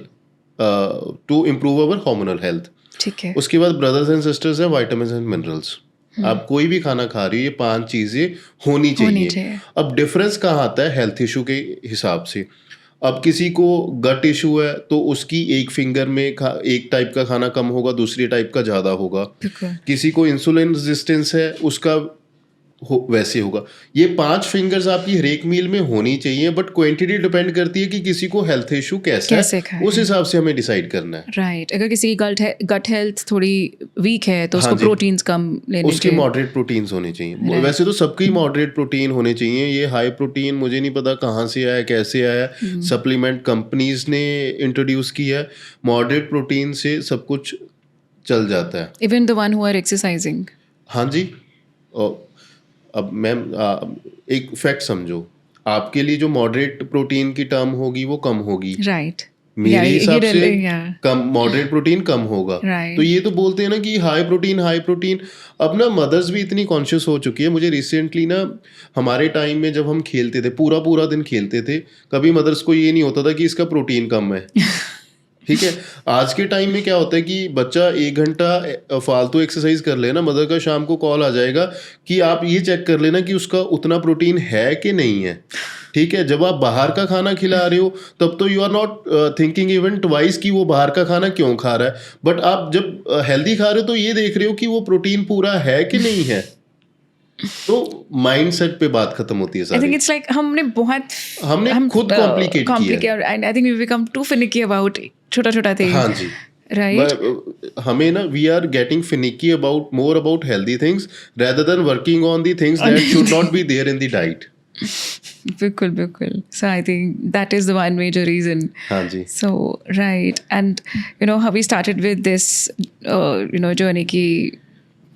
to improve our hormonal health. ठीक है. उसके बाद ब्रदर्स एंड सिस्टर्स है वाइटामिन एंड मिनरल्स। आप कोई भी खाना खा रही हो, ये 5 चीज़ें होनी चाहिए। अब डिफरेंस कहाँ आता है हेल्थ इशू के हिसाब से। अब किसी को गट इशू है तो उसकी एक फिंगर में एक टाइप का खाना कम होगा, दूसरी टाइप का ज़्यादा होगा। बिल्कुल. किसी को इंसुलिन रेजिस्टेंस है, उसका वैसे होगा। ये 5 फिंगर्स आपकी हर एक मील में होनी चाहिए, बट क्वांटिटी डिपेंड करती है कि किसी को हेल्थ इशू कैसा कैसे है, खाए उस हिसाब से हमें डिसाइड करना है। राइट. अगर किसी की गट हेल्थ थोड़ी वीक है तो उसको हाँ जी। प्रोटीन्स कम लेने उसके चाहिए. मॉडरेट प्रोटीन्स होने चाहिए। Right. वैसे तो सबके ही मॉडरेट प्रोटीन होने चाहिए। ये हाई प्रोटीन मुझे नहीं पता कहाँ से आया, कैसे आया, सप्लीमेंट कंपनीज ने इंट्रोड्यूस किया है। मॉडरेट प्रोटीन से सब कुछ चल जाता है। Even the one who are exercising. हाँ जी। और अब मैम एक फैक्ट समझो, आपके लिए जो मॉडरेट प्रोटीन की टर्म होगी वो कम होगी, राइट. मेरे हिसाब से yeah. कम मॉडरेट प्रोटीन कम होगा। Right. तो ये तो बोलते हैं ना कि हाई प्रोटीन। अब ना मदर्स भी इतनी कॉन्शियस हो चुकी है। मुझे रिसेंटली ना, हमारे टाइम में जब हम खेलते थे, पूरा दिन खेलते थे, कभी मदर्स को ये नहीं होता था कि इसका प्रोटीन कम है। ठीक है। आज के टाइम में क्या होता है कि बच्चा 1 घंटा फालतू एक्सरसाइज कर लेना, मदर का शाम को कॉल आ जाएगा कि आप ये चेक कर लेना कि उसका उतना प्रोटीन है कि नहीं है। ठीक है। जब आप बाहर का खाना खिला रहे हो तब तो you are not thinking even twice कि वो बाहर का खाना क्यों खा रहा है, बट आप जब हेल्दी खा रहे हो तो ये देख रहे हो कि वो प्रोटीन पूरा है कि नहीं है। तो माइंडसेट पे बात खत्म होती है I think सारी। it's like हमने खुद complicate किया है। and I think we become too finicky about छोटा thing. हाँ जी। Right. हमें ना we are getting finicky about more about healthy things rather than working on the things that should not be there in the diet. बिल्कुल. So I think that is the one major reason. हाँ जी। So right, and how we started with this journey की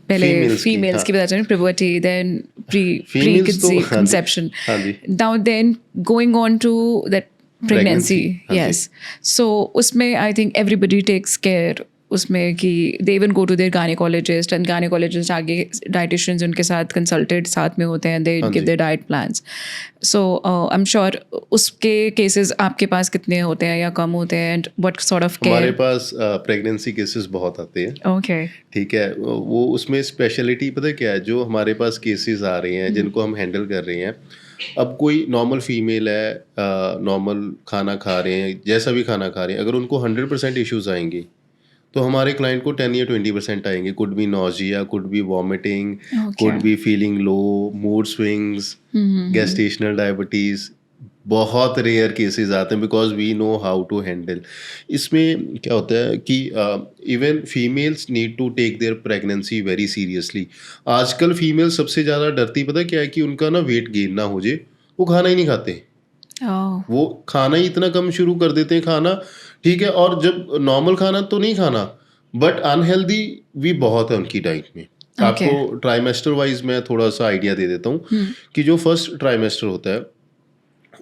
पहले Females की, females हाँ। की बताते हैं puberty, then Females तो हाँ जी, conception. हाँ जी, Now then, going on to that pregnancy, हाँ जी। yes. So उसमें I think everybody takes care उसमें कि they even go to their gynecologist and gynecologist आगे dietitians उनके साथ consulted साथ में होते हैं, they हाँ give ji. their diet plans. So I'm sure उसके cases आपके पास कितने होते हैं या कम होते हैं and what sort of हमारे care? पास प्रेगनेंसी केसेस बहुत आते हैं, Okay. ठीक है। वो उसमें स्पेशलिटी पता है क्या है, जो हमारे पास केसेस आ रहे हैं जिनको हम हैंडल कर रहे हैं, अब कोई नॉर्मल फीमेल है, नॉर्मल खाना खा रहे हैं, जैसा भी खाना खा रहे हैं, अगर उनको 100% इश्यूज आएंगे तो हमारे क्लाइंट को 10 या 20% आएंगे। Could be nausea, could be vomiting, Okay. Could be feeling low, mood swings, gestational diabetes. बहुत रेयर केसेस आते हैं because we know how to handle. इसमें क्या होता है कि even females need to take their pregnancy very seriously. आजकल female सबसे ज़्यादा डरती पता है क्या है, कि उनका ना वेट गेन ना हो जाए, वो खाना ही नहीं खाते। Oh. वो खाना ही इतना कम शुरू कर देते हैं खाना, ठीक है। और जब नॉर्मल खाना तो नहीं खाना, बट अनहेल्दी भी बहुत है उनकी डाइट में। आपको ट्राइमेस्टर वाइज मैं थोड़ा सा आइडिया दे देता हूँ कि जो फर्स्ट ट्राइमेस्टर होता है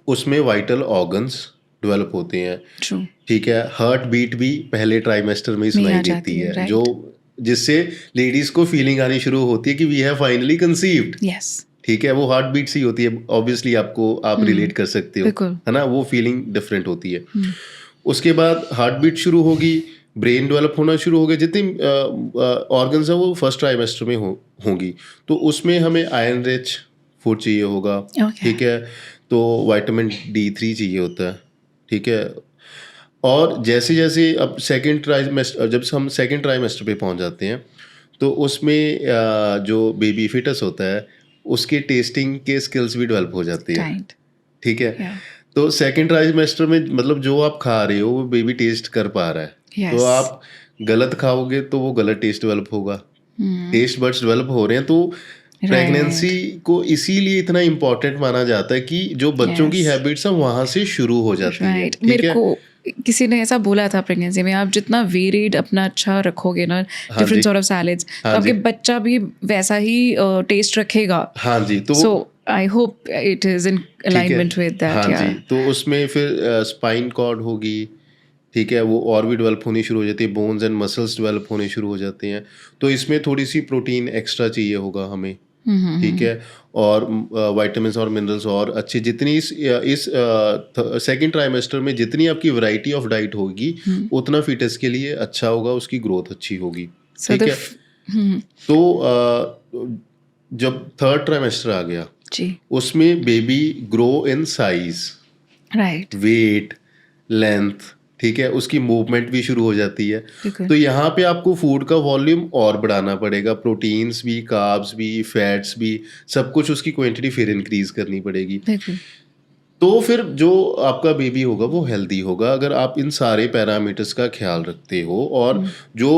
उसमें वाइटल ऑर्गन्स डेवलप होते हैं, True. ठीक है। हार्ट बीट भी पहले ट्राइमेस्टर में ही सुनाई आ देती जाती है, है, right. जो जिससे लेडीज को फीलिंग आनी शुरू होती है कि we have finally conceived, Yes. ठीक है। वो हार्ट बीट सी होती है, ऑब्वियसली आपको आप रिलेट कर सकते हो, बिल्कुल। है ना। वो फीलिंग डिफरेंट होती है। उसके बाद हार्ट बीट शुरू होगी, ब्रेन डेवलप होना शुरू हो गया। जितनी ऑर्गन्स है वो फर्स्ट ट्राइमेस्टर में होंगी, तो उसमें हमें आयरन रिच फूड चाहिए होगा, Okay. ठीक है। तो विटामिन D3 चाहिए होता है, ठीक है। और जैसे जैसे अब सेकेंड ट्राइमेस्टर, जब हम सेकेंड ट्राइमेस्टर पे पहुंच जाते हैं तो उसमें जो बेबी फिटस होता है उसके टेस्टिंग के स्किल्स भी डेवलप हो जाते हैं, Right. ठीक है। Yeah. तो सेकेंड ट्राइमेस्टर में मतलब जो आप खा रहे हो वो बेबी टेस्ट कर पा रहा है। Yes. तो आप गलत खाओगे तो वो गलत टेस्ट डेवलप होगा। टेस्ट बड्स डेवलप हो रहे हैं, तो प्रेगनेंसी को इसीलिए इतना इम्पोर्टेंट माना जाता है कि जो बच्चों की Yes. हैबिट्स हैं वहां से शुरू हो जाती है, राइट। ठीक मेरे है। को किसी ने ऐसा बोला था प्रेगनेंसी में आप जितना वेरिएड अपना अच्छा रखोगे ना, डिफरेंट जी। सॉर्ट ऑफ सैलेड्स, तो हाँ आपके जी। बच्चा भी वैसा ही टेस्ट रखेगा। हाँ जी, तो so I hope it is in ठीक है। Alignment with that. हाँ जी, तो उसमें फिर स्पाइन कॉर्ड होगी, ठीक है। वो और भी डेवलप होनी शुरू हो जाती है, बोन्स एंड मसल्स डेवलप होने शुरू हो जाते हैं। तो इसमें थोड़ी सी प्रोटीन एक्स्ट्रा चाहिए होगा हमें, ठीक है। और विटामिन्स और मिनरल्स और अच्छी जितनी इस सेकेंड ट्राइमेस्टर में जितनी आपकी वैरायटी ऑफ डाइट होगी उतना फिटस के लिए अच्छा होगा, उसकी ग्रोथ अच्छी होगी, ठीक है। तो जब थर्ड ट्राइमेस्टर आ गया जी। उसमें baby grow in size, right. Weight, length, ठीक है। उसकी मूवमेंट भी शुरू हो जाती है। बिल्कुल। तो यहाँ पे आपको फूड का वॉल्यूम और बढ़ाना पड़ेगा, प्रोटीन्स भी, कार्ब्स भी, फैट्स भी, सब कुछ उसकी क्वांटिटी फिर इंक्रीज करनी पड़ेगी। बिल्कुल। तो फिर जो आपका बेबी होगा वो हेल्दी होगा अगर आप इन सारे पैरामीटर्स का ख्याल रखते हो। और जो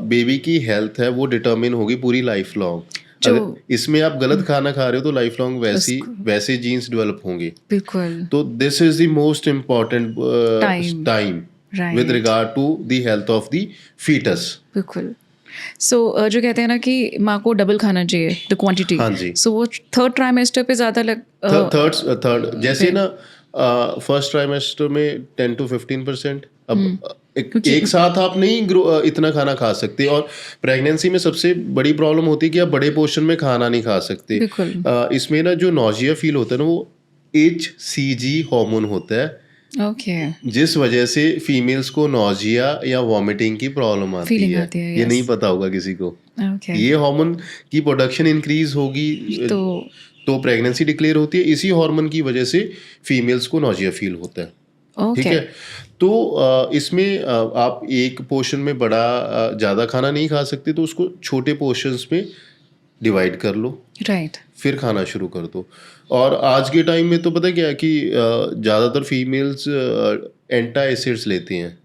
बेबी की हेल्थ है वो डिटर्मिन होगी पूरी लाइफ लॉन्ग। अगर इसमें आप गलत खाना खा रहे हो तो लाइफ लॉन्ग वैसे जीन्स डेवलप होंगे। बिल्कुल। तो this is the most important time Right. With regard to the health of the foetus. बिल्कुल। सो जो कहते हैं ना कि माँ को डबल खाना चाहिए द क्वांटिटी। हाँ जी। सो वो थर्ड ट्राइमेस्टर पे ज़्यादा थर्ड जैसे ना फर्स्ट ट्राइमेस्टर में 10 to 15%। अब एक साथ आप नहीं इतना खाना खा सकते। और प्रेगनेंसी में सबसे बड़ी प्रॉब्लम होती है कि आप बड़े पोर्शन में खाना नहीं खा सकते। बिल्कुल। इसमें ना जो नॉजिया फील होता है ना वो HCG हार्मोन होता है, ओके। जिस वजह से फीमेल्स को नॉजिया या वॉमिटिंग की प्रॉब्लम आती Feeling है। आती है, ये yes. नहीं पता होगा किसी को। ओके। ये हार्मोन की प्रोडक्शन इंक्रीज होगी तो प्रेगनेंसी डिक्लेयर होती है। इसी हार्मोन की वजह से फीमेल्स को नॉजिया फील होता है, ठीक है। तो इसमें आप एक पोर्शन में बड़ा ज़्यादा खाना नहीं खा सकते, तो उसको छोटे पोर्शंस में डिवाइड कर लो, राइट। फिर खाना शुरू कर दो। और आज के टाइम में तो पता क्या है कि ज़्यादातर फीमेल्स एंटा एसिड्स लेते हैं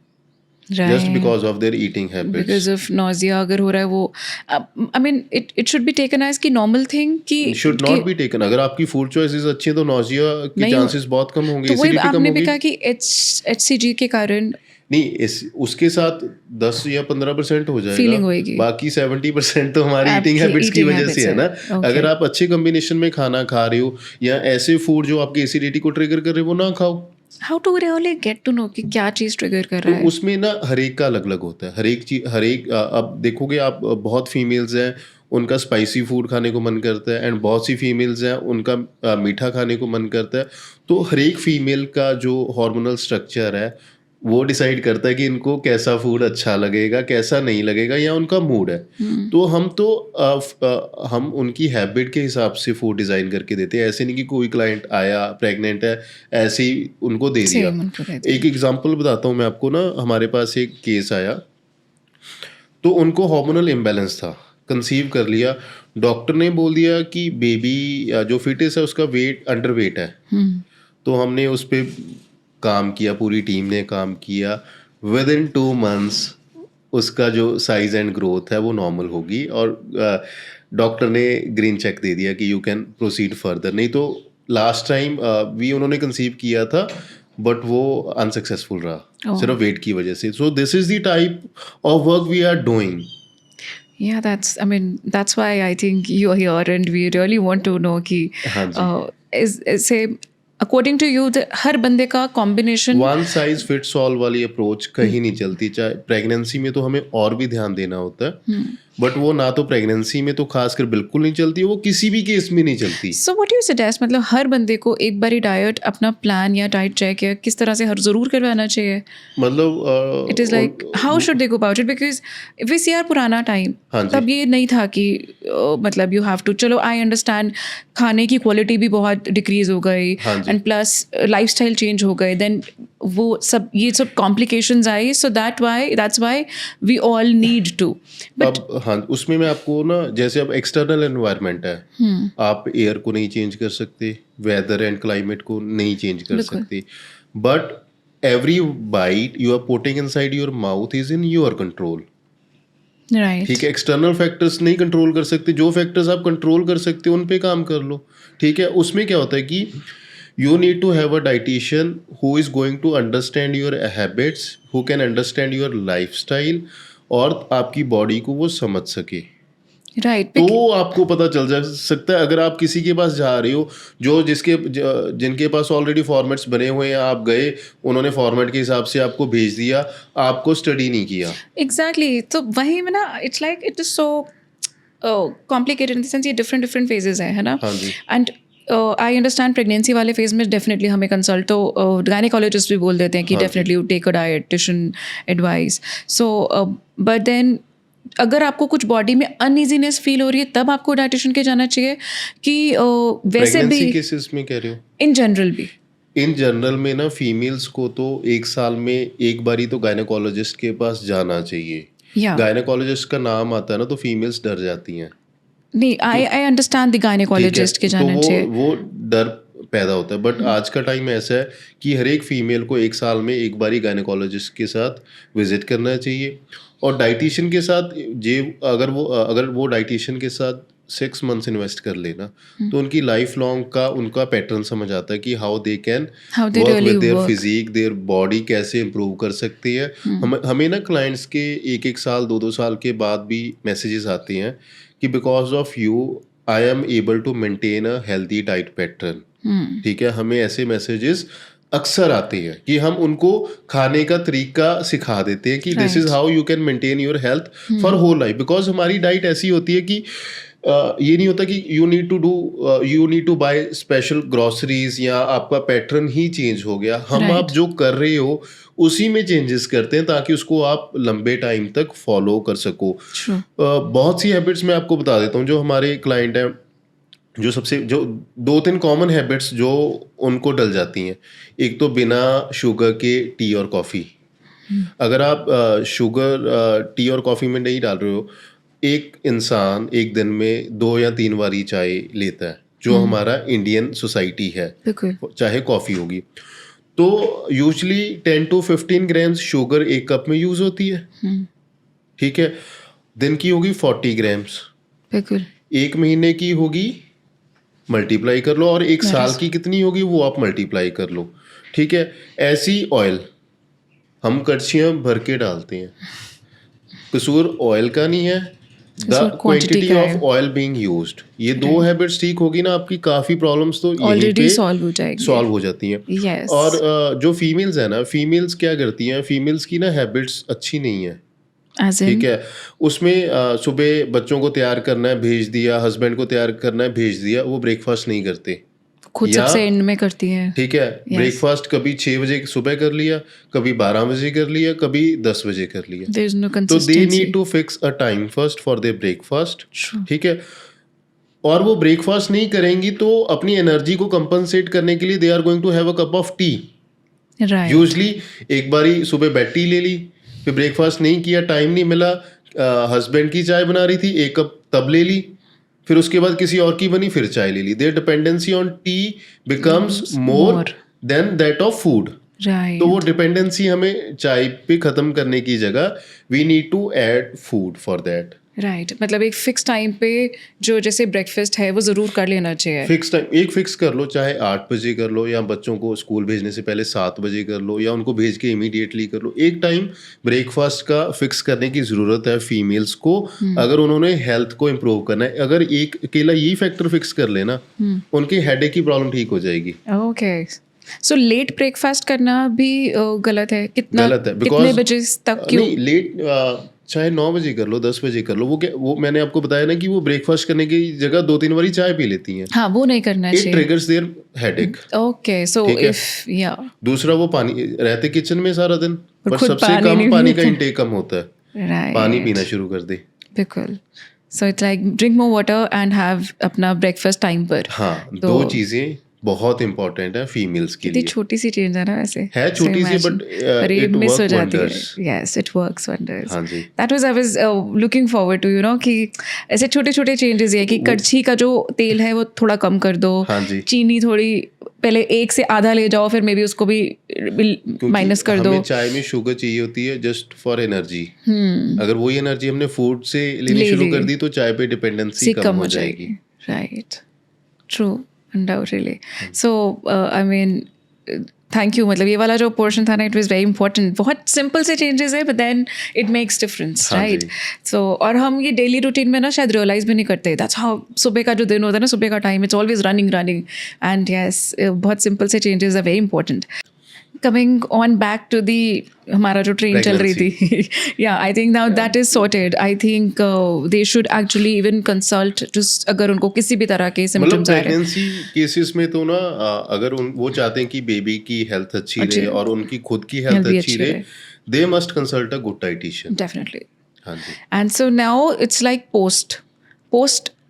just because of their eating habits. Because of nausea अगर हो रहा है वो, I mean it should be taken as की नॉर्मल थिंग कि शुड नॉट बी टेकन। अगर आपकी फूड चॉइसेस अच्छी हैं तो नॉजिया के चांसेस बहुत कम होंगे। तो वही एसिडिटी कम आपने भी होगी। कहा कि HCG के कारण नहीं इस उसके साथ 10 या 15% हो जाएगा, फीलिंग होएगी, बाकी 70% तो हमारी ईटिंग आपकी हैबिट्स की eating वजह से habits है है। ना। ओके, अगर आप अच्छे कॉम्बिनेशन में खाना खा रहे हो या ऐसे फूड जो आपकी एसिडिटी को ट्रिगर कर रहे हो वो ना खाओ, how to really get to know कि क्या चीज़ ट्रिगर कर तो रहा है? उसमें ना हर एक का अलग अलग होता है। हर एक चीज हर एक अब देखोगे आप बहुत फीमेल्स हैं उनका स्पाइसी फूड खाने को मन करता है एंड बहुत सी फीमेल्स हैं उनका मीठा खाने को मन करता है। तो हर एक फीमेल का जो हार्मोनल स्ट्रक्चर है वो डिसाइड करता है कि इनको कैसा फूड अच्छा लगेगा कैसा नहीं लगेगा या उनका मूड है। तो हम उनकी हैबिट के हिसाब से फूड डिज़ाइन करके देते हैं। ऐसे नहीं कि कोई क्लाइंट आया प्रेग्नेंट है ऐसे ही उनको दे दिया। सेम उनको दे दिया। एक एग्जांपल बताता हूँ मैं आपको ना, हमारे पास एक केस आया तो उनको हार्मोनल इम्बैलेंस था, कंसीव कर लिया, डॉक्टर ने बोल दिया कि बेबी जो फिटस है उसका वेट अंडर वेट है। तो हमने उस पे काम किया, पूरी टीम ने काम किया। विद इन 2 मंथ्स उसका जो साइज एंड ग्रोथ है वो नॉर्मल होगी और डॉक्टर ने ग्रीन चेक दे दिया कि यू कैन प्रोसीड फर्दर। नहीं तो लास्ट टाइम भी उन्होंने कंसीव किया था बट वो अनसक्सेसफुल रहा ओह, सिर्फ वेट की वजह से। So this is the type of work we are doing. yeah, I mean, that's why I think you are here and we really want to know कि हाँ जी, say according to you हर बंदे का combination one size fits all वाली approach कहीं नहीं चलती। चाहे pregnancy में तो हमें और भी ध्यान देना होता है बट वो ना तो प्रेगनेंसी में तो खासकर बिल्कुल नहीं चलती, वो किसी भी केस में नहीं चलती। सो व्हाट यू सजेस्ट, मतलब हर बंदे को एक बारी डाइट अपना प्लान या डाइट चेक या किस तरह से हर ज़रूर करवाना चाहिए? मतलब it is like how should they go about it? Because if we see our पुराना टाइम, हाँ जी। तब ये नहीं था कि मतलब यू हैव टू, चलो आई अंडरस्टैंड खाने की क्वालिटी भी बहुत डिक्रीज हो गई हाँ जी। एंड प्लस लाइफस्टाइल चेंज हो गए, देन वो सब ये सब कॉम्प्लिकेशंस आई, so that's why we all need to. But अब हाँ उसमें मैं आपको ना, जैसे अब एक्सटर्नल एनवायरनमेंट है, आप एयर को नहीं चेंज कर सकते, वेदर एंड क्लाइमेट को नहीं चेंज कर बिल्कुल। सकते, but every bite you are putting inside your mouth is in your control. Right, ठीक है, एक्सटर्नल फैक्टर्स नहीं कंट्रोल कर सकते, जो फैक्टर्स आप कंट्रोल कर सकते हो उन पे काम कर लो। ठीक है, उसमें क्या होता है कि you need to have a dietitian who is going to understand your habits, who can understand your lifestyle और आपकी बॉडी को वो समझ सके। राइट, तो आपको पता चल जा सकता है। अगर आप किसी के पास जा रहे हो जो जिनके पास ऑलरेडी फॉर्मेट्स बने हुए हैं, आप गए, उन्होंने फॉर्मेट के हिसाब से आपको भेज दिया, आपको स्टडी नहीं किया। एग्जैक्टली, तो वही में ना it's like it is so complicated in the sense ये डिफरेंट डिफरेंट फेजेस है ना। हाँ जी। एंड आई अंडरस्टैंड प्रेगनेंसी वाले फेज में डेफिनेटली हमें कंसल्ट तो गायनेकोलॉजिस्ट भी बोल देते हैं कि हाँ जी। Definitely you take a dietician advice. So but then अगर आपको कुछ बॉडी में अनईजीनेस फील हो रही है तब आपको डाइटिशियन के जाना चाहिए कि वैसे प्रेगनेंसी भी केसेस में कह रहे हो? इन जनरल भी? इन जनरल में ना फीमेल्स को तो 1 साल में एक बारी तो गायनेकोलॉजिस्ट के पास जाना चाहिए। या गायनेकोलॉजिस्ट का नाम आता है ना तो फीमेल्स डर जाती हैं। नहीं, आई अंडरस्टैंड द ठीक है, गायनेकोलॉजिस्ट के तो जाना चाहिए। वो डर पैदा होता है। बट आज का टाइम ऐसा है कि हर एक फीमेल को 1 साल में एक बारी गायनेकोलॉजिस्ट के साथ विजिट करना चाहिए और डाइटिशियन के साथ जे अगर वो डाइटिशियन के साथ 6 मंथ्स इन्वेस्ट कर लेना तो उनकी लाइफ लॉन्ग का उनका पैटर्न समझ आता है कि how they can How they work really with their work. Physique, their body कैसे इम्प्रूव कर सकती है। हमें ना क्लाइंट्स के 1-1 साल 2-2 साल के बाद भी मैसेजेस आते हैं कि because of you I am able to maintain a healthy diet pattern. ठीक है, हमें ऐसे मैसेजेस अक्सर आते हैं कि हम उनको खाने का तरीका सिखा देते हैं कि this is Right. How you can maintain your health for whole life. Because हमारी डाइट ऐसी होती है कि ये नहीं होता कि you need to buy special groceries या आपका पैटर्न ही चेंज हो गया। हम Right. आप जो कर रहे हो उसी में चेंजेस करते हैं ताकि उसको आप लंबे टाइम तक फॉलो कर सको। True. बहुत सी हैबिट्स मैं आपको बता देता हूँ जो हमारे क्लाइंट हैं, जो 2-3 कॉमन हैबिट्स जो उनको डल जाती हैं। एक तो बिना शुगर के टी और कॉफ़ी। अगर आप शुगर टी और कॉफ़ी में नहीं डाल रहे हो, एक इंसान एक दिन में 2 या 3 बारी चाय लेता है जो हमारा इंडियन सोसाइटी है, बिल्कुल। चाहे कॉफ़ी होगी। तो यूजली 10 to 15 ग्राम्स शुगर एक कप में यूज़ होती है। ठीक है, दिन की होगी 40 ग्राम्स, बिल्कुल। एक महीने की होगी, मल्टीप्लाई कर लो, और एक Nice. साल की कितनी होगी वो आप मल्टीप्लाई कर लो। ठीक है, ऐसी ऑयल हम कड़छियाँ भर के डालते हैं। कसूर ऑयल का नहीं है, द कसूर quantity क्वांटिटी का ऑफ है। Oil being used. ये दो हैबिट्स ठीक होगी ना, आपकी काफ़ी प्रॉब्लम्स तो यहीं ऑलरेडी पे सॉल्व हो जाएंगे। सॉल्व हो जाती हैं। यस। और जो फीमेल्स है ना, फीमेल्स क्या करती हैं, फीमेल्स की ना हैबिट्स अच्छी नहीं है। एज इन ठीक है, उसमें सुबह बच्चों को तैयार करना है, भेज दिया, हस्बैंड को तैयार करना है, भेज दिया, वो ब्रेकफास्ट नहीं करते। खुद या सबसे एंड में करती है। ठीक है, Yes. ब्रेकफास्ट कभी 6 बजे सुबह कर लिया, कभी 12 बजे कर लिया, कभी 10 बजे कर लिया। देयर इज नो तो they consistency. Need to fix a time first for their breakfast. True. ठीक है, और वो ब्रेकफास्ट नहीं करेंगी तो अपनी एनर्जी को कंपनसेट करने के लिए they are going to have a cup of tea. Right. Usually एक बारी सुबह बेड टी ले ली, फिर ब्रेकफास्ट नहीं किया, टाइम नहीं मिला, हस्बैंड की चाय बना रही थी, एक कप तब ले ली, फिर उसके बाद किसी और की बनी, फिर चाय ले ली। Their dependency on tea becomes more more. Than that of food. Right. तो वो डिपेंडेंसी हमें चाय पे खत्म करने की जगह we need to add food for that. Right, मतलब एक फिक्स टाइम पे जो जैसे ब्रेकफास्ट है वो ज़रूर कर लेना चाहिए। फिक्स टाइम एक फिक्स कर लो, चाहे 8 बजे कर लो, या बच्चों को स्कूल भेजने से पहले 7 बजे कर लो, या उनको भेज के इमीडिएटली कर लो। एक टाइम ब्रेकफास्ट का फिक्स करने की ज़रूरत है फीमेल्स को, अगर उन्होंने हेल्थ को इम्प्रूव करना है। अगर एक अकेला यही फैक्टर फिक्स कर लेना, उनकी हेडेक की प्रॉब्लम ठीक हो जाएगी। ओके, सो लेट ब्रेकफास्ट करना भी गलत है? कितना गलत है, कितने because बजे तक क्यों? नहीं लेट, चाहे 9 बजे कर लो, 10 बजे कर लो, वो मैंने आपको बताया ना कि वो ब्रेकफास्ट करने की जगह 2-3 बारी चाय पी लेती हैं। हाँ, वो नहीं करना इट चाहिए। Triggers their headache. Okay, so ठीक है। इफ या दूसरा, वो पानी रहते किचन में सारा दिन, और पर खुद सबसे पानी नहीं कम पानी का पीते। इंटेक कम होता है। राइट, पानी पीना शुरू कर दे। बिल्कुल। So it's like drink more water and have अपना ब्रेकफास्ट टाइम पर। हाँ, तो दो चीजें बहुत इंपॉर्टेंट है फीमेल्स के कितनी लिए। छोटी सी चेंज है ना वैसे। है So छोटी सी, imagine, बट पर ये इट मिस हो वर्क जाती है। Wonders. Yes, it works wonders. हाँ जी। That was I was looking forward to कि ऐसे छोटे छोटे चेंजेस ये कि कड़छी का जो तेल है वो थोड़ा कम कर दो। हाँ जी। चीनी थोड़ी पहले 1 से आधा ले जाओ, फिर मे बी उसको भी क्योंकि माइनस कर दो। हमें चाय में शुगर चाहिए होती है जस्ट फॉर एनर्जी। अगर वही एनर्जी हमने फूड से लेनी ले शुरू ली। कर दी तो चाय पे डिपेंडेंसी से कम हो जाएगी। Right, true, undoubtedly. So I mean thank you, मतलब ये वाला जो पोर्शन था ना, इट वाज वेरी इंपॉर्टेंट। बहुत सिंपल से चेंजेस है, but then it makes difference, हाँ राइट? जी। सो और हम ये डेली रूटीन में ना शायद रियलाइज भी नहीं करते। दैट्स हाउ सुबह का जो दिन होता है ना, सुबह का time, it's always running and yes, बहुत सिंपल से changes are very important. Coming on back to the हमारा जो ट्रेन चल रही थी, या I think now that is sorted. I think they should actually even consult अगर उनको किसी भी तरह के मतलब सिम्टम्स आ रहे हैं। प्रेगनेंसी केसेस में तो ना, अगर वो चाहते हैं कि बेबी की हेल्थ अच्छी रहे और उनकी खुद की हेल्थ भी अच्छी अच्छी रहे, रहे। They must consult a good dietician. Definitely. हाँ जी। And so now it's like post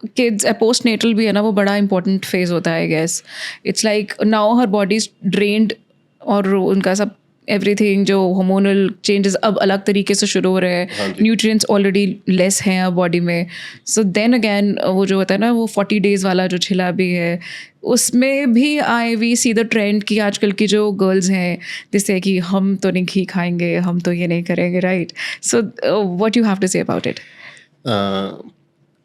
kids, postnatal भी है ना, वो बड़ा इंपॉर्टेंट फेज होता है। I guess it's like now her body is drained, और उनका सब एवरीथिंग जो हार्मोनल चेंजेस अब अलग तरीके से शुरू हो रहे हाँ हैं। जी। न्यूट्रिएंट्स ऑलरेडी लेस हैं अब बॉडी में। सो देन अगेन वो जो होता है ना, वो 40 डेज वाला जो छिला भी है, उसमें भी वी सी द ट्रेंड कि आजकल की जो गर्ल्स हैं, जैसे कि हम तो नहीं घी खाएंगे, हम तो ये नहीं करेंगे, right? So what you have to say about it?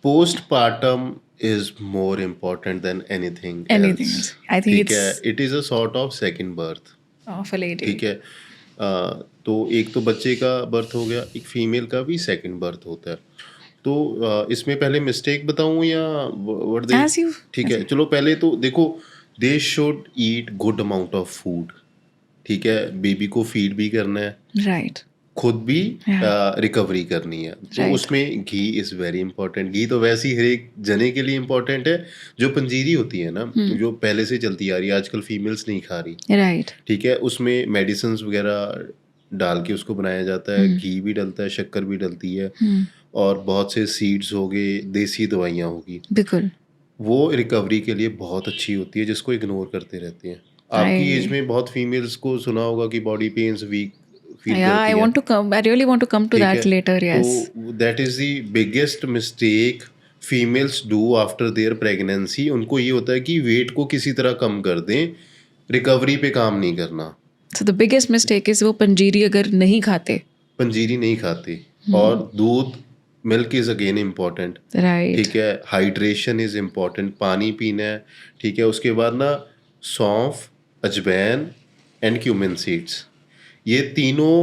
Postpartum is more important than anything Anything else. else. I think ठीक है, it's it is a sort of second birth. of a lady. ठीक है, तो एक तो बच्चे का birth हो गया, एक फीमेल का भी सेकंड बर्थ होता है। तो इसमें पहले मिस्टेक बताऊं या व्हाट दे? As you- ठीक as है, चलो पहले तो देखो, they should eat good amount of food. ठीक है, बेबी को फीड भी करना है, Right. खुद भी Yeah. रिकवरी करनी है। तो Right. उसमें घी इज़ वेरी इंपॉर्टेंट। घी तो वैसे ही हर एक जने के लिए इम्पोर्टेंट है। जो पंजीरी होती है ना, जो पहले से चलती आ रही है, आजकल फीमेल्स नहीं खा रही। Right. ठीक है, उसमें मेडिसिन वगैरह डाल के उसको बनाया जाता है। घी भी डलता है, शक्कर भी डलती है, और बहुत से सीड्स हो गए, देसी दवाइयाँ होगी, बिल्कुल। वो रिकवरी के लिए बहुत अच्छी होती है, जिसको इग्नोर करते रहते हैं। आपकी I- एज में बहुत फीमेल्स को सुना होगा कि body pens, weak feel Yeah, करती I हैं। want to come. I really want to come to ठीक that है? later. Yes. तो that is the biggest mistake females do after their pregnancy. उनको ये होता है कि वेट को किसी तरह कम कर दें, रिकवरी पे काम नहीं करना। So the biggest mistake is वो पंजीरी अगर नहीं खाते. पंजीरी नहीं खाते, और दूध, milk is again important. Right. ठीक है, हाइड्रेशन इज इम्पॉर्टेंट, पानी पीना है। ठीक है, उसके बाद ना सौंफ, अजवैन एंड क्यूमिन सीड्स, ये तीनों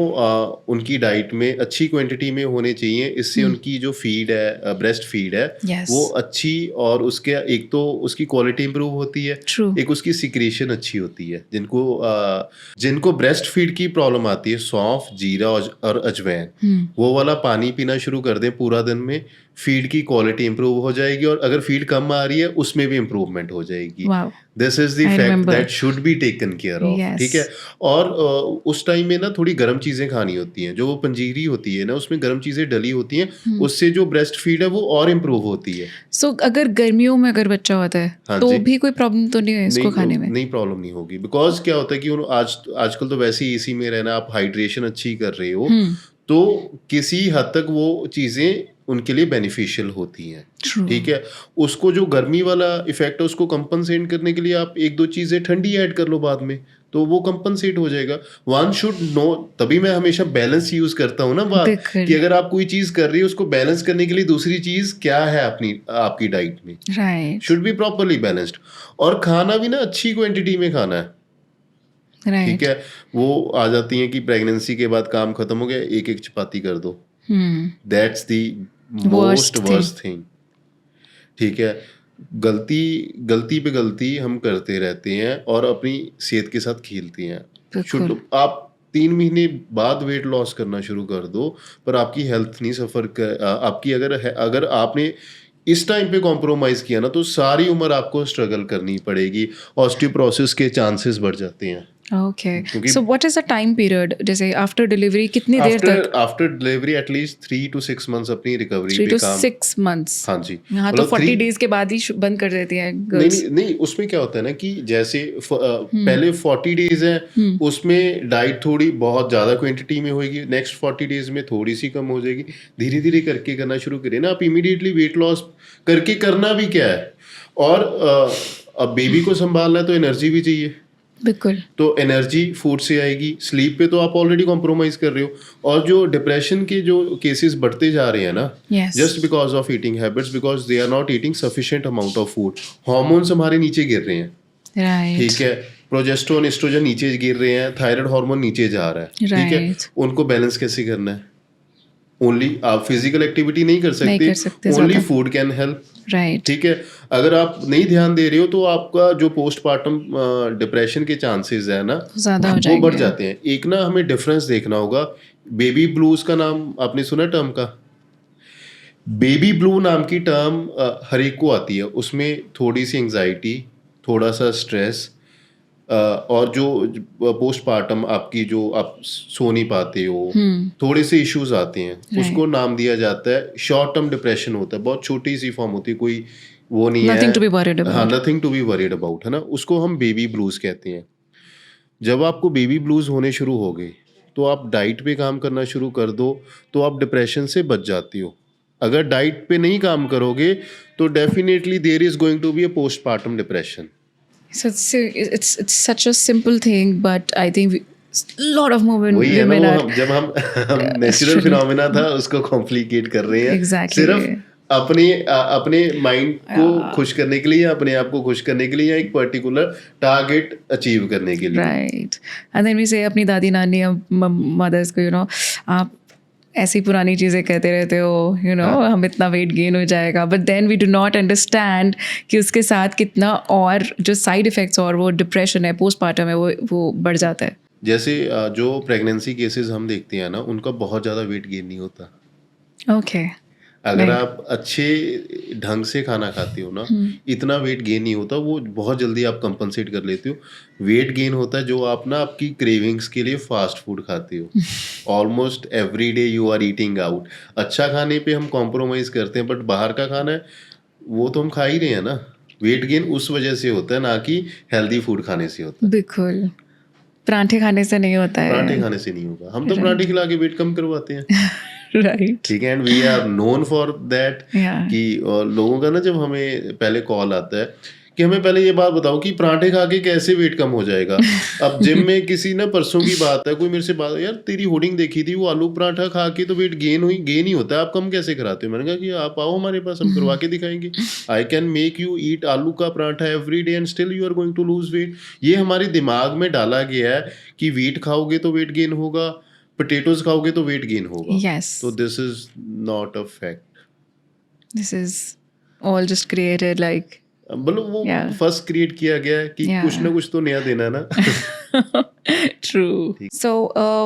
उनकी डाइट में अच्छी क्वांटिटी में होने चाहिए। इससे उनकी जो फीड है, ब्रेस्ट फीड है, Yes. वो अच्छी, और उसके एक तो उसकी क्वालिटी इंप्रूव होती है, True. एक उसकी सिक्रेशन अच्छी होती है। जिनको ब्रेस्ट फीड की प्रॉब्लम आती है, सौंफ, जीरा और अजवाइन, वो वाला पानी पीना शुरू कर दें पूरा दिन में, फीड की क्वालिटी इंप्रूव हो जाएगी, और अगर फीड कम आ रही है उसमें भी इंप्रूवमेंट हो जाएगी। Wow. This is the I fact remember. That should be taken care of. Yes. ठीक है। और उस टाइम में ना थोड़ी गर्म चीजें खानी होती हैं, जो वो पंजीरी होती है ना, उसमें गर्म चीजें डली होती हैं, उससे जो ब्रेस्ट फीड है वो और इम्प्रूव होती है। So अगर गर्मियों में अगर बच्चा होता है हाँ तो जी। भी कोई प्रॉब्लम तो नहीं है इसको खाने में? नहीं, प्रॉब्लम नहीं होगी, बिकॉज क्या होता है कि आजकल तो वैसे ही एसी में रहना, आप हाइड्रेशन अच्छी कर रहे हो, तो किसी हद तक वो चीजें उनके लिए बेनिफिशियल होती हैं। True. ठीक है। उसको जो गर्मी वाला इफेक्ट है उसको कंपनसेट करने के लिए आप एक दो चीजें ठंडी ऐड कर लो बाद में, तो वो कंपनसेट हो जाएगा। वन शुड नो, तभी मैं हमेशा बैलेंस यूज करता हूँ ना बात, बिल्कुल। कि अगर आप कोई चीज कर रही हो उसको बैलेंस करने के लिए दूसरी चीज क्या है आपकी डाइट में, Right. Should be properly balanced. और खाना भी ना अच्छी क्वांटिटी में खाना है। Right. ठीक है। वो आ जाती है कि प्रेगनेंसी के बाद काम खत्म हो गया, एक एक चपाती कर दो, that's the most worst thing. ठीक है। गलती पे गलती हम करते रहते हैं और अपनी सेहत के साथ खेलते हैं। बिल्कुल। आप 3 महीने बाद वेट लॉस करना शुरू कर दो, पर आपकी हेल्थ नहीं सफ़र कर, आपकी अगर आपने इस टाइम पे कॉम्प्रोमाइज़ किया ना, तो सारी उम्र आपको स्ट्रगल करनी पड़ेगी, ऑस्टियोपोरोसिस के चांसेस बढ़ जाते हैं। Okay. क्योंकि So what is the time period? जैसे आफ्टर डिलीवरी कितनी देर तक? After delivery at least 3 to 6 months अपनी रिकवरी 3 पे to काम। 6 months. हाँ जी। यहाँ तो मतलब 40 three- डेज के बाद ही बंद कर देती हैं नहीं गर्ल्स। नहीं, उसमें क्या होता है ना कि जैसे पहले 40 डेज है, उसमें डाइट थोड़ी बहुत ज़्यादा क्वांटिटी में होगी, नेक्स्ट 40 डेज में थोड़ी सी कम हो जाएगी, धीरे धीरे करके करना शुरू करिए ना। आप इमीडिएटली वेट लॉस करके करना भी क्या है, और अब बेबी को संभालना है तो एनर्जी भी चाहिए। बिल्कुल। तो एनर्जी फूड से आएगी, स्लीप पे तो आप ऑलरेडी कॉम्प्रोमाइज कर रहे हो, और जो डिप्रेशन के जो केसेस बढ़ते जा रहे हैं ना, Yes. Just because of eating habits, because they are not eating sufficient amount of food. Hormones हमारे नीचे गिर रहे हैं। Right. ठीक है। प्रोजेस्टेरोन, एस्ट्रोजन नीचे गिर रहे हैं, थायराइड हार्मोन नीचे जा रहा है। ठीक है। Right. उनको बैलेंस कैसे करना है? ओनली आप फिजिकल एक्टिविटी नहीं कर कर सकते ओनली ज़्यादा। Food can help. Right. ठीक है। अगर आप नहीं ध्यान दे रहे हो तो आपका जो पोस्टपार्टम डिप्रेशन के चांसेस है ना, ज़्यादा हो वो जाएंगे। बढ़ जाते हैं। एक ना हमें डिफरेंस देखना होगा। बेबी ब्लूज का नाम आपने सुना टर्म का? बेबी ब्लू नाम की टर्म हर एक को आती है। उसमें थोड़ी सी एंजाइटी, थोड़ा सा स्ट्रेस, और जो पोस्टपार्टम आपकी जो आप सो नहीं पाते हो, थोड़े से इश्यूज आते हैं, उसको नाम दिया जाता है शॉर्ट टर्म डिप्रेशन होता है। बहुत छोटी सी फॉर्म होती है, कोई वो नहीं है। Nothing to be worried about. हाँ, nothing to be worried about, है ना। उसको हम बेबी ब्लूज कहते हैं। जब आपको बेबी ब्लूज होने शुरू हो गए तो आप डाइट पे काम करना शुरू कर दो, तो आप डिप्रेशन से बच जाती हो। अगर डाइट पे नहीं काम करोगे तो definitely there is going to be a postpartum depression. So it's such a simple thing, but I think lot of वही है ना, women वो are जब हम नेचुरल फिनोमेना था उसको कॉम्प्लिकेट कर रहे हैं। Exactly. सिर्फ अपने माइंड को खुश करने के लिए, अपने आप को खुश करने के लिए, या एक पर्टिकुलर टारगेट अचीव करने के लिए। right. And then we say अपनी दादी नानी मदर्स को आप ऐसी पुरानी चीज़ें कहते रहते हो, हम इतना वेट गेन हो जाएगा, but then we do not understand कि उसके साथ कितना और जो साइड इफ़ेक्ट्स और वो डिप्रेशन है, पोस्टपार्टम है, वो बढ़ जाता है। जैसे जो प्रेगनेंसी केसेस हम देखते हैं ना, उनका बहुत ज़्यादा वेट गेन नहीं होता। ओके। अगर आप अच्छे ढंग से खाना खाते हो ना, इतना वेट गेन नहीं होता, वो बहुत जल्दी आप कंपनसेट कर लेते हो। वेट गेन होता है जो आप ना आपकी क्रेविंग्स के लिए फास्ट फूड खाते हो। Almost every day you are eating out. अच्छा खाने पे हम कॉम्प्रोमाइज़ करते हैं, बट बाहर का खाना है वो तो हम खा ही रहे हैं ना। वेट गेन उस वजह से होता है, ना कि हेल्दी फूड खाने से होता है। बिल्कुल। पराठे खाने से नहीं होता है। पराठे खाने से नहीं होगा। हम तो पराठे खिला के वेट कम करवाते हैं। राइट। ठीक है। And we are known for that. Yeah. कि लोगों का ना, जब हमें पहले कॉल आता है कि हमें पहले ये बात बताओ कि पराठे खा के कैसे वेट कम हो जाएगा। अब जिम में किसी ना परसों की बात है, कोई मेरे से बात, यार तेरी होर्डिंग देखी थी, वो आलू पराठा खा के तो वेट गेन ही होता है, आप कम कैसे कराते हो? मैंने कहा कि आप आओ हमारे पास, हम करवा के दिखाएंगे। I can make you eat आलू का paratha every day and still you are going to lose weight. ये हमारे दिमाग में डाला गया है कि वीट खाओगे तो वेट गेन होगा, पोटेटोज खाओगे तो वेट गेन होगा। Yes. तो this is not a fact. This is all just created like मतलब वो Yeah. फर्स्ट क्रिएट किया गया है कि Yeah. कुछ ना कुछ तो नया देना है ना। ट्रू। सो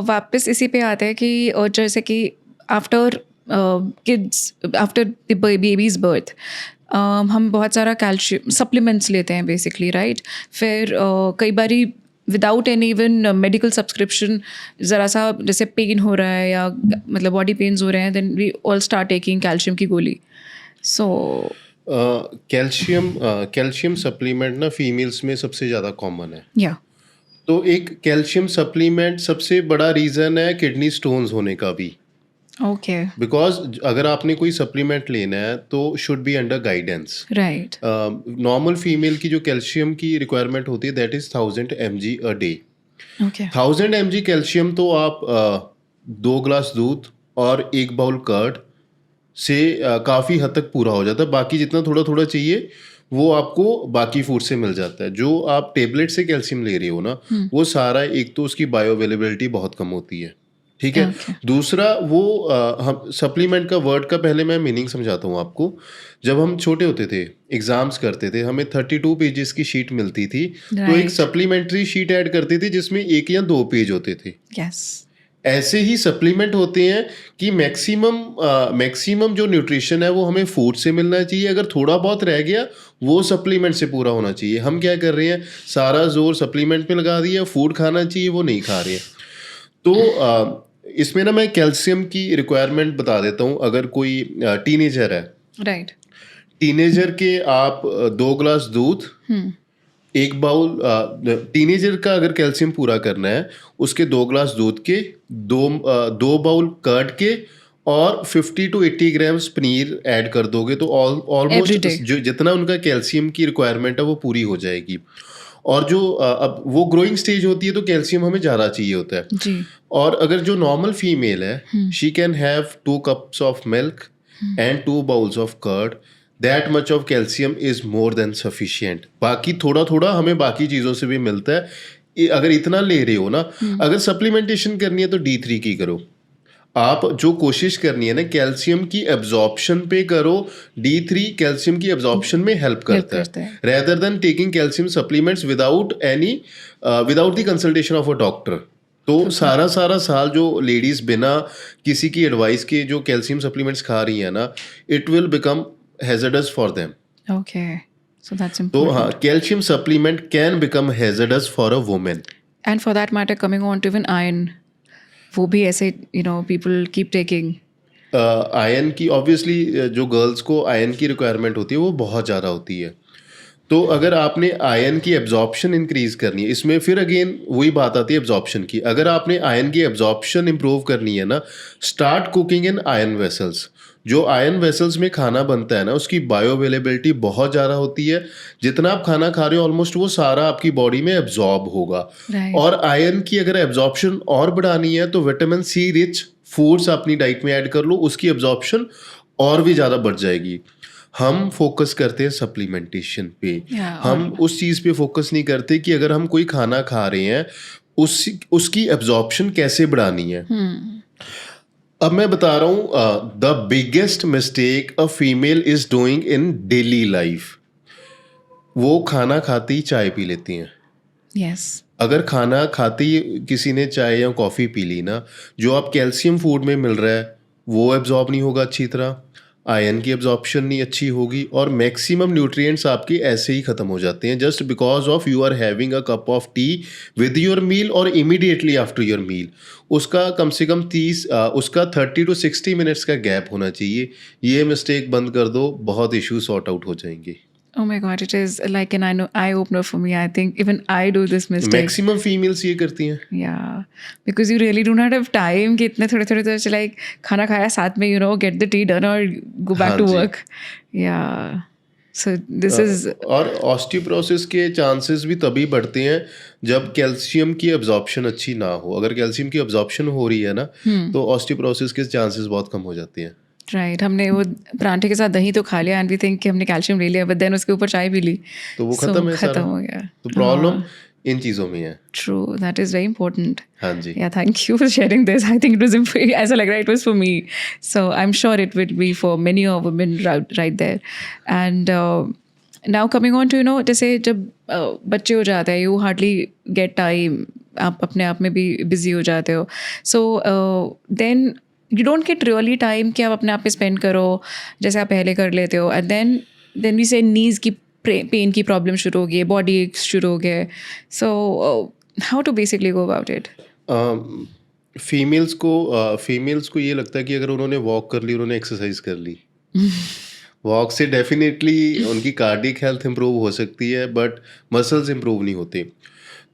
वापस इसी पे आते हैं कि जैसे कि after kids, after the babies birth, हम बहुत सारा कैल्शियम सप्लीमेंट्स लेते हैं बेसिकली, राइट? फिर कई बारी without any even medical subscription ज़रा सा जैसे पेन हो रहा है या मतलब बॉडी पेन्स हो रहे हैं, then we all start taking calcium की गोली। सो कैल्शियम सप्लीमेंट ना फीमेल्स में सबसे ज़्यादा कॉमन है। या तो एक कैल्शियम सप्लीमेंट सबसे बड़ा रीज़न है किडनी स्टोन्स होने का भी। ओके, बिकॉज अगर आपने कोई सप्लीमेंट लेना है तो should be under guidance. Right. Normal female की जो कैल्शियम की रिक्वायरमेंट होती है that is 1000 mg a day. Okay, 1000 mg calcium तो आप 2 ग्लास दूध और 1 बाउल कर्ड से काफ़ी हद तक पूरा हो जाता है। बाकी जितना थोड़ा थोड़ा चाहिए वो आपको बाकी फूड से मिल जाता है। जो आप टेबलेट से कैल्शियम ले रहे हो ना, वो सारा, एक तो उसकी बायो अवेलेबिलिटी बहुत कम होती है, ठीक है। Okay. दूसरा वो हम सप्लीमेंट का वर्ड का पहले मैं मीनिंग समझाता हूँ आपको। जब हम छोटे होते थे, एग्जाम्स करते थे, हमें 32 पेजेस की शीट मिलती थी, तो एक Right. सप्लीमेंट्री शीट ऐड करते थे जिसमें 1 या 2 पेज होते थे। यस, ऐसे ही सप्लीमेंट होते हैं कि मैक्सिमम जो न्यूट्रिशन है वो हमें फूड से मिलना चाहिए। अगर थोड़ा बहुत रह गया वो सप्लीमेंट से पूरा होना चाहिए। हम क्या कर रहे हैं, सारा जोर सप्लीमेंट पे लगा दिया, फूड खाना चाहिए वो नहीं खा रहे हैं। तो इसमें ना मैं कैल्शियम की रिक्वायरमेंट बता देता हूँ। अगर कोई टीनेजर है, राइट। टीनेजर के आप 2 ग्लास दूध, 1 बाउल, टीनेजर का अगर कैल्शियम पूरा करना है उसके 2 ग्लास दूध के, 2 बाउल कर्ड के और 50 to 80 ग्राम्स पनीर ऐड कर दोगे तो ऑलमोस्ट Every day. जो जितना उनका कैल्शियम की रिक्वायरमेंट है वो पूरी हो जाएगी। और जो अब वो ग्रोइंग स्टेज होती है तो कैल्शियम हमें ज़्यादा चाहिए होता है। जी। और अगर जो नॉर्मल फीमेल है, she can have 2 cups of milk and 2 bowls of curd, that much of calcium is more than sufficient. बाकी थोड़ा थोड़ा हमें बाकी चीज़ों से भी मिलता है। अगर इतना ले रहे हो ना, अगर सप्लीमेंटेशन करनी है तो D3 की करो। आप जो कोशिश करनी है ना कैल्शियम की एब्जॉर्प्शन पे करो। D3 कैल्शियम की एब्जॉर्प्शन में हेल्प करता करता है, है। Rather than taking calcium supplements without the consultation of a doctor. तो सारा साल जो लेडीज बिना किसी की एडवाइस के जो कैल्शियम सप्लीमेंट्स खा रही हैं ना, it will become hazardous for them. Okay, so that's तो इम्पोर्टेंट। हाँ, calcium supplement can become hazardous for a women. And for that matter coming on to even iron, वो भी ऐसे पीपल कीप टेकिंग। आयरन की obviously जो girls को iron की requirement होती है वो बहुत ज़्यादा होती है। तो अगर आपने आयरन की एब्जॉर्प्शन इंक्रीज करनी है, इसमें फिर अगेन वही बात आती है एब्जॉर्प्शन की। अगर आपने आयरन की एब्जॉर्प्शन इंप्रूव करनी है ना, start cooking in iron vessels. जो आयरन वेसल्स में खाना बनता है ना, उसकी बायो अवेलेबिलिटी बहुत ज़्यादा होती है। जितना आप खाना खा रहे हो ऑलमोस्ट वो सारा आपकी बॉडी में एब्जॉर्ब होगा। Right. और आयरन की अगर एब्जॉर्प्शन और बढ़ानी है तो विटामिन सी रिच फूड्स अपनी डाइट में ऐड कर लो, उसकी एब्जॉर्प्शन और भी ज़्यादा बढ़ जाएगी। हम फोकस करते हैं सप्लीमेंटेशन पे, हम उस चीज़ पे फोकस नहीं करते कि अगर हम कोई खाना खा रहे हैं उसकी एब्जॉर्प्शन कैसे बढ़ानी है। अब मैं बता रहा हूँ the biggest mistake a female is doing in daily life. वो खाना खाते ही चाय पी लेती हैं। यस। अगर खाना खाते ही किसी ने चाय या कॉफ़ी पी ली ना, जो आप कैल्शियम फूड में मिल रहा है वो एब्जॉर्ब नहीं होगा अच्छी तरह, आयरन की एब्जॉर्प्शन नहीं अच्छी होगी और मैक्सिमम न्यूट्रिएंट्स आपके ऐसे ही ख़त्म हो जाते हैं just because of you are having a cup of tea with your meal और इमीडिएटली आफ्टर योर मील। उसका कम से कम 30 to 60 मिनट्स का गैप होना चाहिए। ये मिस्टेक बंद कर दो, बहुत इशू सॉर्ट आउट हो जाएंगे। Oh my God, it is like an eye opener for me. I think even I do this mistake. Maximum females ये करती हैं। Yeah, because you really do not have time कि इतने थोड़े तो like खाना खाया साथ में get the tea done or go back हाँ to जी। work. Yeah. So this is और ऑस्टियोपोरोसिस के चांसेस भी तभी बढ़ते हैं जब कैल्शियम की एब्जॉर्प्शन अच्छी ना हो। अगर कैल्शियम की एब्जॉर्प्शन हो रही है ना, तो ऑस्टियोपोरोसिस के चांसेस बहुत कम हो जाते हैं। राइट। हमने वो परांठे के साथ दही तो खा लिया एंड वी थिंक कि हमने कैल्शियम ले लिया, बट देन उसके ऊपर चाय भी ली, तो वो सो खत्म है खत्म सारा। हो गया। तो प्रॉब्लम इन चीज़ों में है। True, that is very important. हाँ जी। Yeah, thank you for sharing this. I think it was as like it was for me, so I'm sure it will be for many of women right there. And now coming on to जैसे जब बच्चे हो जाते हैं, you hardly get time, आप अपने आप में भी busy हो जाते हो, so then you don't get really time कि आप अपने आप पे spend करो जैसे आप पहले कर लेते हो, and then we say knees की पेन की प्रॉब्लम शुरू हो गई, बॉडी एक्स शुरू हो गए, so how to basically go about it? Females को ये लगता है कि अगर उन्होंने वॉक कर ली, उन्होंने एक्सरसाइज कर ली, वॉक से डेफिनेटली उनकी कार्डिक हेल्थ इंप्रूव हो सकती है, बट मसल्स इंप्रूव नहीं होते।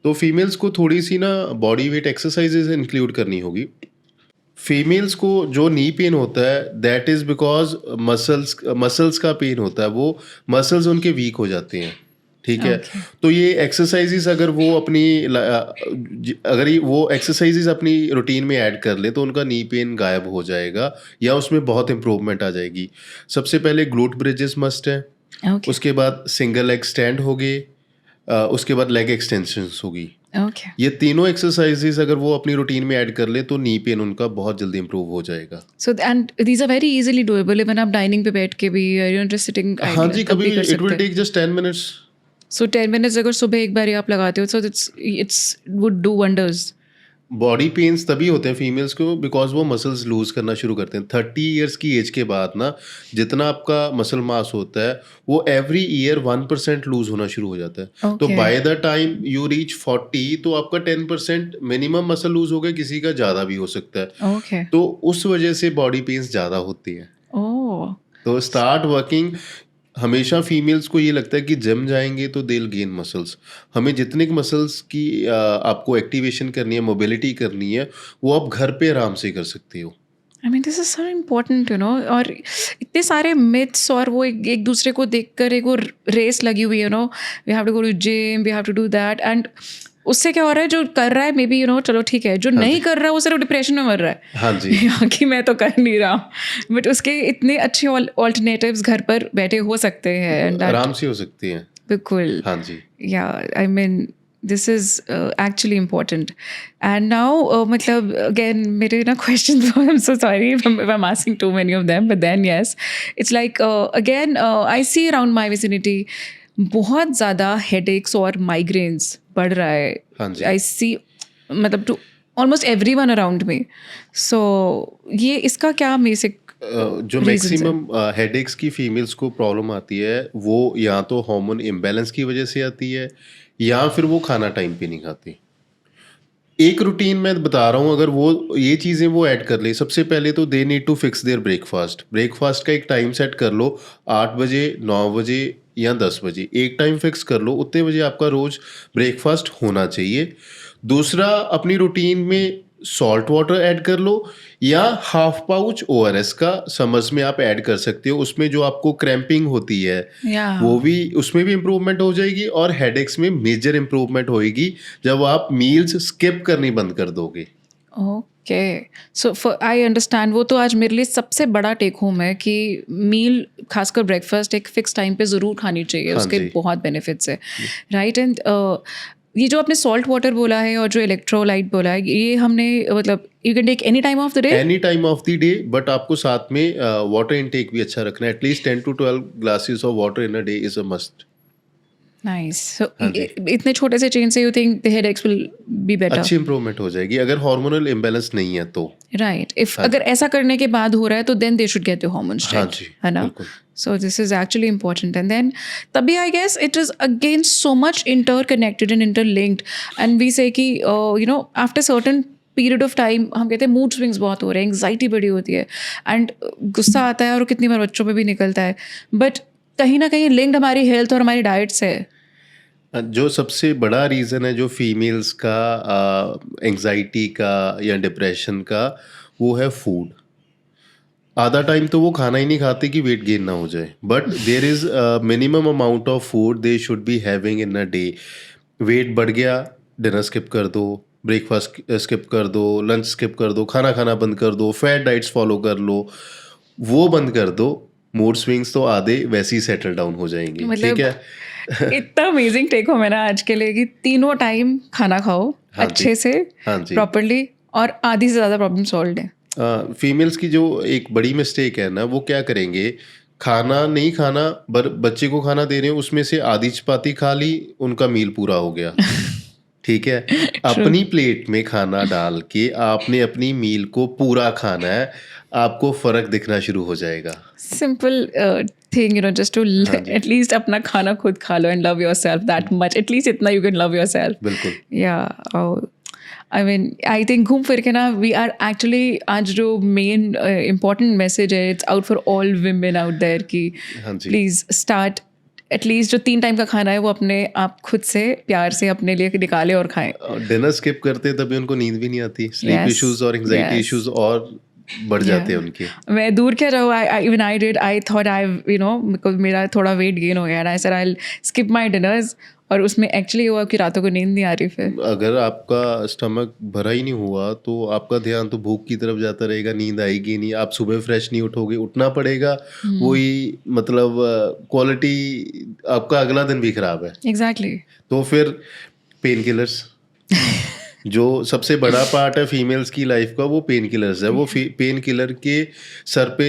तो फीमेल्स को थोड़ी सी ना बॉडी वेट एक्सरसाइजेज इंक्लूड करनी होगी। फीमेल्स को जो नी पेन होता है, दैट इज़ बिकॉज मसल्स का पेन होता है, वो मसल्स उनके वीक हो जाते हैं, ठीक है। Okay. तो ये एक्सरसाइजेस अगर वो वो एक्सरसाइजेस अपनी रूटीन में ऐड कर ले, तो उनका नी पेन गायब हो जाएगा या उसमें बहुत इंप्रूवमेंट आ जाएगी। सबसे पहले ग्लूट ब्रिजेस मस्ट है, Okay. उसके बाद सिंगल लेग स्टैंड हो गए, उसके बाद लेग एक्सटेंशंस होगी। Okay. ये तीनों एक्सरसाइजेस अगर वो अपनी रूटीन में ऐड कर ले, तो नी पेन उनका बहुत जल्दी इंप्रूव हो जाएगा। So and these are very easily doable even आप डाइनिंग पे बैठ के भी, just sitting हाँ जी, तब भी कभी कर इट विल सकते हैं। Take just 10 minutes. So 10 minutes अगर सुबह एक बार आप लगाते हो, so it's would do wonders. Body pens तभी होते हैं फीमेल्स को बिकॉज वो मसल्स लूज करना शुरू करते हैं 30 ईयर्स की एज के बाद ना। जितना आपका मसल मास होता है वो एवरी ईयर 1% लूज होना शुरू हो जाता है। तो Okay. By the time you reach 40 तो आपका 10% मिनिमम मसल लूज हो गया, किसी का ज़्यादा भी हो सकता है। Okay. तो उस वजह से बॉडी पेन्स ज़्यादा होती है। Oh. तो स्टार्ट वर्किंग। हमेशा फीमेल्स को ये लगता है कि जिम जाएंगे तो दे विल गेन मसल्स। हमें जितने मसल्स की आपको एक्टिवेशन करनी है, मोबिलिटी करनी है, वो आप घर पे आराम से कर सकते हो। I mean, this is so important, और इतने सारे myths और वो एक दूसरे को देखकर एक वो रेस लगी हुई है, we have to go to gym, we have to do that, and उससे क्या हो रहा है, जो कर रहा है मे बी चलो ठीक है, जो नहीं कर रहा है वो सिर्फ डिप्रेशन में मर रहा है। हाँ जी। कि मैं तो कर नहीं रहा हूँ, बट उसके इतने अच्छे ऑल्टरनेटिव्स घर पर बैठे हो सकते हैं, and that- आराम से हो सकती हैं। बिल्कुल। हाँ जी। Yeah, I mean, this is actually important. And now, मतलब again, मेरे ना questions, I'm so sorry if I'm asking too many of them, but then yes, it's like again, I see around my vicinity बहुत ज़्यादा headaches और migraines बढ़ रहा है। हाँ जी। I see, मतलब to almost everyone around me. So ये इसका क्या basic जो reasons मैक्सिमम हेडेक्स की फीमेल्स को प्रॉब्लम आती है, वो या तो हार्मोन इम्बैलेंस की वजह से आती है या फिर वो खाना टाइम पे नहीं खाती। एक रूटीन मैं बता रहा हूँ, अगर वो ये चीज़ें वो ऐड कर ले, सबसे पहले तो they need to fix their breakfast का एक टाइम सेट कर लो, 8 बजे, 9 बजे या 10 बजे एक टाइम फिक्स कर लो, उतने बजे आपका रोज़ ब्रेकफास्ट होना चाहिए। दूसरा, अपनी रूटीन में सॉल्ट वाटर ऐड कर लो या हाफ पाउच ORS का समर्स में आप ऐड कर सकते हो। उसमें जो आपको क्रैम्पिंग होती है Yeah. वो भी, उसमें भी इम्प्रूवमेंट हो जाएगी और हेडेक्स में मेजर इम्प्रूवमेंट होएगी जब आप मील्स स्किप करनी बंद कर दोगे। Okay, so I understand. वो तो आज मेरे लिए सबसे बड़ा टेक होम है कि मील, खासकर ब्रेकफास्ट, एक फिक्स टाइम पे ज़रूर खानी चाहिए। हाँ उसके जी। बहुत बेनिफिट्स है, राइट। एंड ये जो आपने सॉल्ट वाटर बोला है और जो इलेक्ट्रोलाइट बोला है, ये हमने मतलब you can take any time of the day. Any time of the day, but आपको साथ में वाटर इनटेक भी अच्छा रखना है। At least 10 to 12 glasses of water in a day is a must. Nice. So हाँ जी। इतने छोटे से चेंज से you think the headaches will be better? अच्छी इंप्रूवमेंट हो जाएगी अगर हार्मोनल इम्बैलेंस नहीं है तो। राइट। इफ अगर ऐसा करने के बाद हो रहा है तो then they should get the hormones हाँ चेक, जी, है ना? बिल्कुल। So this is actually important, and then तभी I guess it is again so much interconnected and interlinked, and we say कि after certain period of time हम कहते हैं मूड स्विंग्स बहुत हो रहे हैं, एंग्जाइटी बड़ी होती है, एंड गुस्सा आता है और कितनी बार बच्चों पे भी निकलता है, बट कहीं ना कहीं लिंक्ड हमारी हेल्थ और हमारी डाइट से है। जो सबसे बड़ा रीज़न है जो फीमेल्स का एंग्जाइटी का या डिप्रेशन का, वो है फूड। आधा टाइम तो वो खाना ही नहीं खाते कि वेट गेन ना हो जाए, but there is minimum amount of food they should be having in a day. Weight बढ़ गया, डिनर स्किप कर दो, ब्रेकफास्ट स्किप कर दो, लंच स्किप कर दो, खाना खाना बंद कर दो, फैट डाइट्स फॉलो कर लो, वो बंद कर दो. मूड स्विंग्स तो आधे वैसे ही सेटल डाउन हो जाएंगे. ठीक मतलब है. इतना अमेजिंग टेक होम है ना आज के लिए कि तीनों टाइम खाना खाओ हाँ जी. अच्छे से, हाँ जी. प्रॉपरली, और आधी से ज़्यादा प्रॉब्लम सॉल्व है. फीमेल्स की जो एक बड़ी मिस्टेक है ना, वो क्या करेंगे, खाना नहीं खाना, बच्चे को खाना दे रहे हैं, उसमें से आधी चपाती खा ली, उनका मील पूरा हो गया. ठीक है. अपनी प्लेट में खाना डाल के आपने अपनी मील को पूरा खाना है, आपको फर्क दिखना शुरू हो जाएगा. Simple thing, you know, just to हाँ जी. एटलीस्ट अपना खाना खुद खा लो and love yourself that much. At least इतना you can love yourself. बिल्कुल. या आई मीन, आई थिंक घूम फिर के ना वी आर एक्चुअली, आज जो मेन इम्पॉर्टेंट मैसेज है, it's out for all women out there कि हाँ जी. प्लीज स्टार्ट एटलीस्ट जो 3 टाइम का खाना है वो अपने आप खुद से प्यार से अपने लिए निकाले और खाएं. डिनर स्किप करते तभी उनको नींद भी नहीं आती. स्लीप Yes, इश्यूज और एंजाइटी yes. इश्यूज और बढ़ जाते हैं उनके. मैं दूर क्या रहूँ, even I did, I thought I, you know, because मेरा थोड़ा वेट गेन हो गया, I said I will skip my dinners, और उसमें एक्चुअली हुआ कि रातों को नींद नहीं आ रही. फिर अगर आपका स्टमक भरा ही नहीं हुआ तो आपका ध्यान तो भूख की तरफ जाता रहेगा, नींद आएगी नहीं, आप सुबह फ्रेश नहीं उठोगे, उठना पड़ेगा. वही मतलब क्वालिटी, आपका अगला दिन भी खराब है. एग्जैक्टली. तो फिर पेन किलर्स, जो सबसे बड़ा पार्ट है फीमेल्स की लाइफ का, वो पेन किलर्स है. वो पेन किलर के सर पे,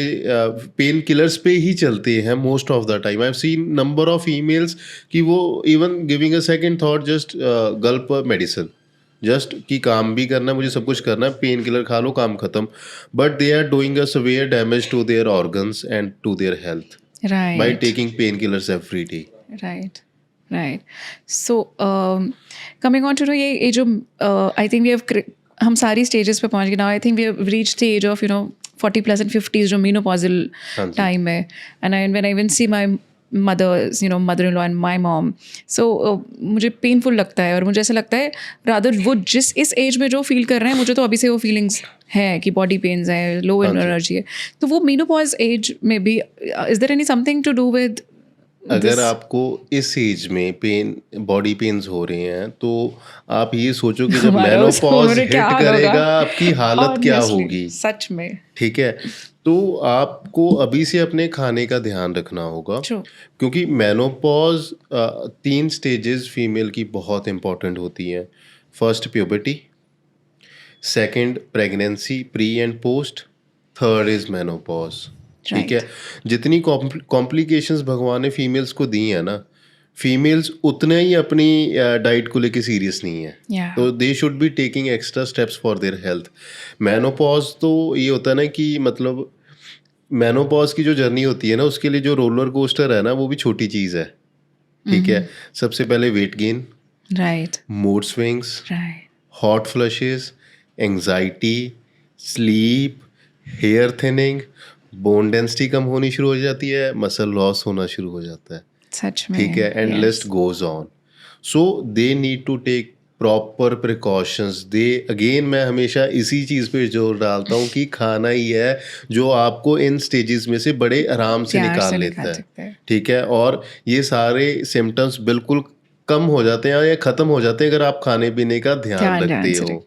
पेन किलर्स पे ही चलते हैं most of the time. I have seen number of females कि वो even giving a second thought, just Gulp medicine, just कि काम भी करना है, मुझे सब कुछ करना है, पेन किलर खा लो, काम खत्म. But they are doing a severe damage to their organs and to their health by right. Taking pain killers every day. Right, right. So, coming on to know ये जो I think we have हम सारी stages पे पहुंच गए now. I think we have reached the age of, you know, 40 plus and 50s जो menopausal हाँ जी. time है. And when I even see my mother's, you know, mother-in-law and my mom, so मुझे painful लगता है, और मुझे ऐसा लगता है rather वो जिस इस age में जो feel कर रहे हैं, मुझे तो अभी से वो feelings है कि body pains है, low हाँ जी. energy है. तो वो menopause age में भी is there any something to do with अगर आपको इस एज में पेन, बॉडी पेन्स हो रहे हैं, तो आप ये सोचो कि जब हमारा उस मेनोपॉज उम्र हिट क्या हाल करेगा, होगा? आपकी हालत क्या Honestly, होगी. सच में. ठीक है. तो आपको अभी से अपने खाने का ध्यान रखना होगा, True. क्योंकि मेनोपॉज 3 स्टेजेस फीमेल की बहुत इंपॉर्टेंट होती हैं. First puberty, second pregnancy pre and post, third is menopause. ठीक है. जितनी कॉम्प्लिकेशंस भगवान ने फीमेल्स को दी है ना, फीमेल्स उतने ही अपनी डाइट को लेके सीरियस नहीं है. Yeah. तो दे should be taking extra steps for their health. Menopause तो ये होता है ना कि मतलब मेनोपॉज की जो जर्नी होती है ना, उसके लिए जो रोलर कोस्टर है ना, वो भी छोटी चीज़ है. ठीक है. सबसे पहले weight gain, Right. Mood swings, Right. Hot flushes, anxiety, sleep, hair thinning, bone density कम होनी शुरू हो जाती है, मसल लॉस होना शुरू हो जाता है. सच में. ठीक है. And Yes. List goes on. So they need to take proper precautions. They again, मैं हमेशा इसी चीज़ पे जोर डालता हूँ कि खाना ही है जो आपको इन स्टेजेस में से बड़े आराम से प्यार निकाल से लेता निकाल है. सकते हैं. ठीक है. और ये सारे सिम्टम्स बिल्कुल कम हो जाते हैं या ख़त्म हो जाते हैं अगर आप खाने पीने का ध्यान ध्यान रखते से हो.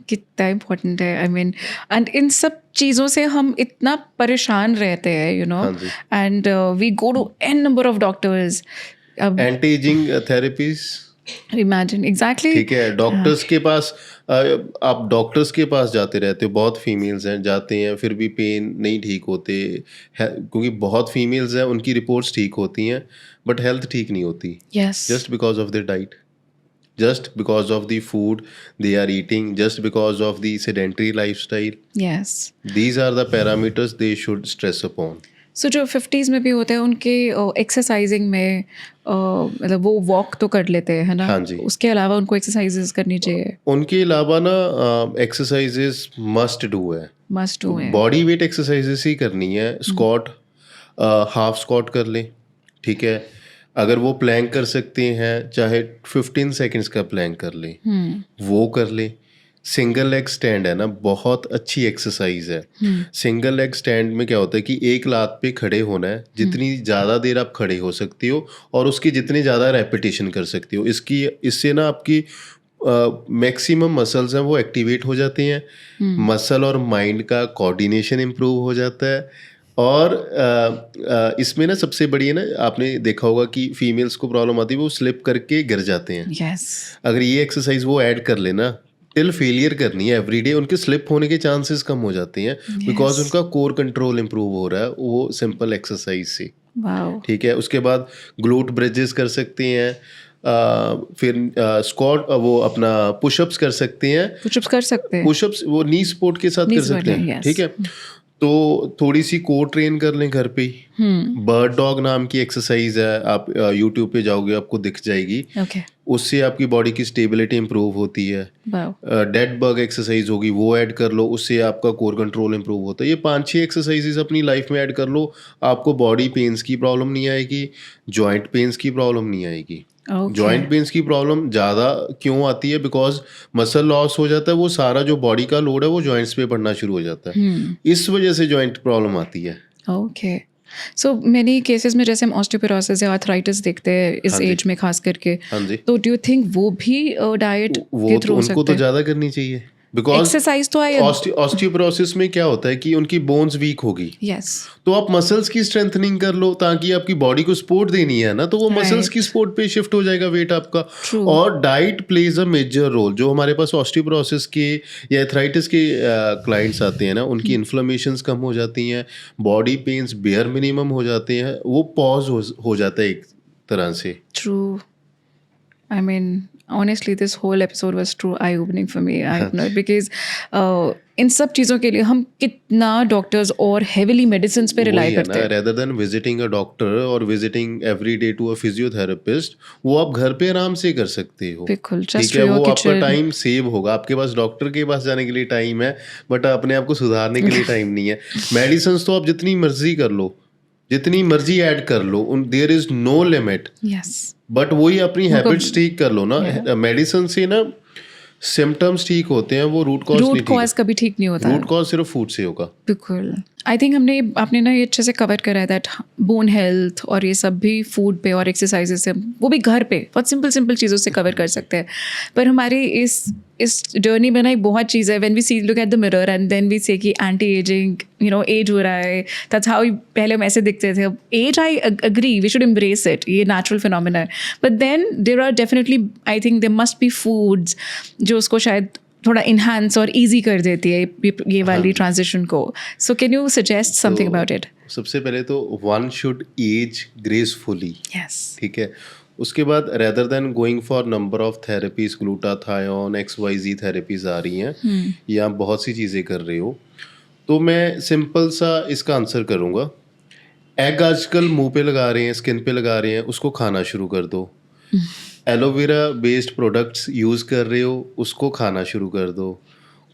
कितना इम्पोर्टेंट है. आई मीन, एंड इन सब चीज़ों से हम इतना परेशान रहते हैं, यू नो, हाँ जी. And we go to an number of doctors. अब anti ageing therapies. Imagine exactly. ठीक है. डॉक्टर्स के पास आप डॉक्टर्स के पास जाते रहते हो. बहुत फीमेल्स हैं जाते हैं, फिर भी पेन नहीं ठीक होते क्योंकि बहुत फीमेल्स हैं, उनकी रिपोर्ट्स ठीक होती हैं बट हेल्थ ठीक नहीं होती. Yes. Just because of their diet, just because of the food they are eating, just because of the sedentary lifestyle. Yes. These are the parameters they should stress upon. सो जो 50s में भी होते हैं उनके exercising में मतलब वो walk तो कर लेते हैं, है ना. हाँ जी. उसके अलावा उनको एक्सरसाइजेस करनी चाहिए. उनके अलावा ना एक्सरसाइजेस मस्ट डू है. मस्ट डू है. बॉडी वेट एक्सरसाइजेस ही करनी है. स्क्वाट, हाफ स्क्वाट कर ले. ठीक है. अगर वो प्लैंक कर सकते हैं, चाहे 15 सेकंड्स का प्लैंक कर ले, वो कर ले. सिंगल लेग स्टैंड है ना, बहुत अच्छी एक्सरसाइज है। सिंगल लेग स्टैंड में क्या होता है कि एक लात पे खड़े होना है, जितनी ज़्यादा देर आप खड़े हो सकती हो और उसकी जितनी ज़्यादा रेपिटेशन कर सकती हो, इससे ना आपकी मैक्सिमम मसल्स हैं वो एक्टिवेट हो जाती हैं, मसल और माइंड का कोऑर्डिनेशन इम्प्रूव हो जाता है। और इसमें ना सबसे बड़ी है ना, आपने देखा होगा कि फीमेल्स को प्रॉब्लम आती है, वो स्लिप करके गिर जाते हैं। यस, अगर ये एक्सरसाइज वो ऐड कर लेना, टिल फेलियर करनी है एवरीडे, उनके स्लिप होने के चांसेस कम हो जाते हैं, बिकॉज Yes. उनका कोर कंट्रोल इम्प्रूव हो रहा है वो सिंपल एक्सरसाइज से। वाओ, ठीक है, उसके बाद ग्लूट ब्रिजेस कर सकते हैं, फिर स्क्वाट वो अपना पुशअप्स कर सकते हैं। पुशअप्स कर सकते हैं। पुशअप्स वो नी सपोर्ट के साथ Knee कर support सकते हैं। है, yes. ठीक है, तो थोड़ी सी कोर ट्रेन कर लें घर पे ही। बर्ड डॉग नाम की एक्सरसाइज है, आप यूट्यूब पे जाओगे आपको दिख जाएगी। ओके, उससे आपकी बॉडी की स्टेबिलिटी इंप्रूव होती है। वाओ, डेड बग एक्सरसाइज होगी, वो ऐड कर लो, उससे आपका कोर कंट्रोल इंप्रूव होता है। ये 5-6 एक्सरसाइजेस अपनी लाइफ में ऐड कर लो, आपको बॉडी पेन्स की प्रॉब्लम नहीं आएगी, जॉइंट पेन्स की प्रॉब्लम नहीं आएगी। ओके, जॉइंट पेन्स की प्रॉब्लम ज़्यादा क्यों आती है? बिकॉज मसल लॉस हो जाता है, वो सारा जो बॉडी का लोड है वो जॉइंट्स पे पड़ना शुरू हो जाता है, इस वजह से जॉइंट प्रॉब्लम आती है। ओके। सो मेनी केसेस में जैसे हम ऑस्टियोपोरोसिस या आर्थराइटिस देखते हैं इस हाँ जी। एज में खास करके, हाँ जी, तो डू यू थिंक वो भी डाइट वो के तो थ्रू हो उनको सकते तो हैं? ज़्यादा करनी चाहिए, बिकॉज एक्सरसाइज तो आई ऑस्टियोपोरोसिस में क्या होता है कि उनकी बोन्स वीक होगी, यस, तो आप मसल्स की स्ट्रेंथनिंग कर लो, ताकि आपकी बॉडी को सपोर्ट देनी है ना, तो वो मसल्स की Right. सपोर्ट पे शिफ्ट हो जाएगा वेट आपका। True. और diet plays a major role. जो हमारे पास ऑस्टियोपोरोसिस के या एथराइटिस के क्लाइंट्स आते हैं ना, उनकी इन्फ्लेमेशंस कम हो जाती हैं, बॉडी पेन्स बेयर मिनिमम हो जाते हैं, वो पॉज हो जाता है एक तरह से। True. I mean, honestly, this whole episode was true eye-opening for me. I know because इन सब चीज़ों के लिए हम कितना डॉक्टर्स और हेविली मेडिसिन पे रिलाई वही है करते ना, हैं। Rather than visiting a doctor और visiting every day to a physiotherapist, वो आप घर पे आराम से कर सकते हो। बिल्कुल, ठीक just है, for your वो आपका kitchen. टाइम सेव होगा। आपके पास डॉक्टर के पास जाने के लिए टाइम है, बट अपने आप को सुधारने के लिए टाइम नहीं है। मेडिसिन तो आप जितनी मर्जी कर लो, जितनी मर्जी ऐड कर लो, there is no limit, Yes. But वही अपनी उनको- हैबिट्स ठीक कर लो ना। मेडिसिन से ना सिम्टम्स ठीक होते हैं, वो रूट कॉज रूट नहीं कॉज ठीक। कभी ठीक नहीं होता। रूट कॉज सिर्फ फूड से होगा। बिल्कुल। आई थिंक आपने ना ये अच्छे से कवर करा है दैट बोन हेल्थ और ये सब भी फूड पे और एक्सरसाइजेस से, वो भी घर पे बहुत सिंपल चीज़ों से कवर कर सकते हैं। पर हमारी इस जर्नी में ना एक बहुत चीज़ है, when we see look at the mirror and then we say कि anti ageing, you know, age हो रहा है, दैट्स हाउ पहले हम ऐसे दिखते थे। अब age, I agree, we should embrace it, ये नेचुरल फिनोमिना है, but then there are definitely, I think there must be foods जो उसको शायद थोड़ा इन्हांस और इजी कर देती है ये वाली ट्रांजिशन को। So can you suggest something तो अबाउट इट? सबसे पहले तो one should age gracefully. Yes, ठीक है, उसके बाद rather than going for number of therapies, glutathione, XYZ therapies आ रही हैं, या आप बहुत सी चीज़ें कर रहे हो, तो मैं सिंपल सा इसका आंसर करूँगा। एग आजकल मुंह पे लगा रहे हैं, स्किन पे लगा रहे हैं, उसको खाना शुरू कर दो। एलोवेरा बेस्ड प्रोडक्ट्स यूज़ कर रहे हो, उसको खाना शुरू कर दो।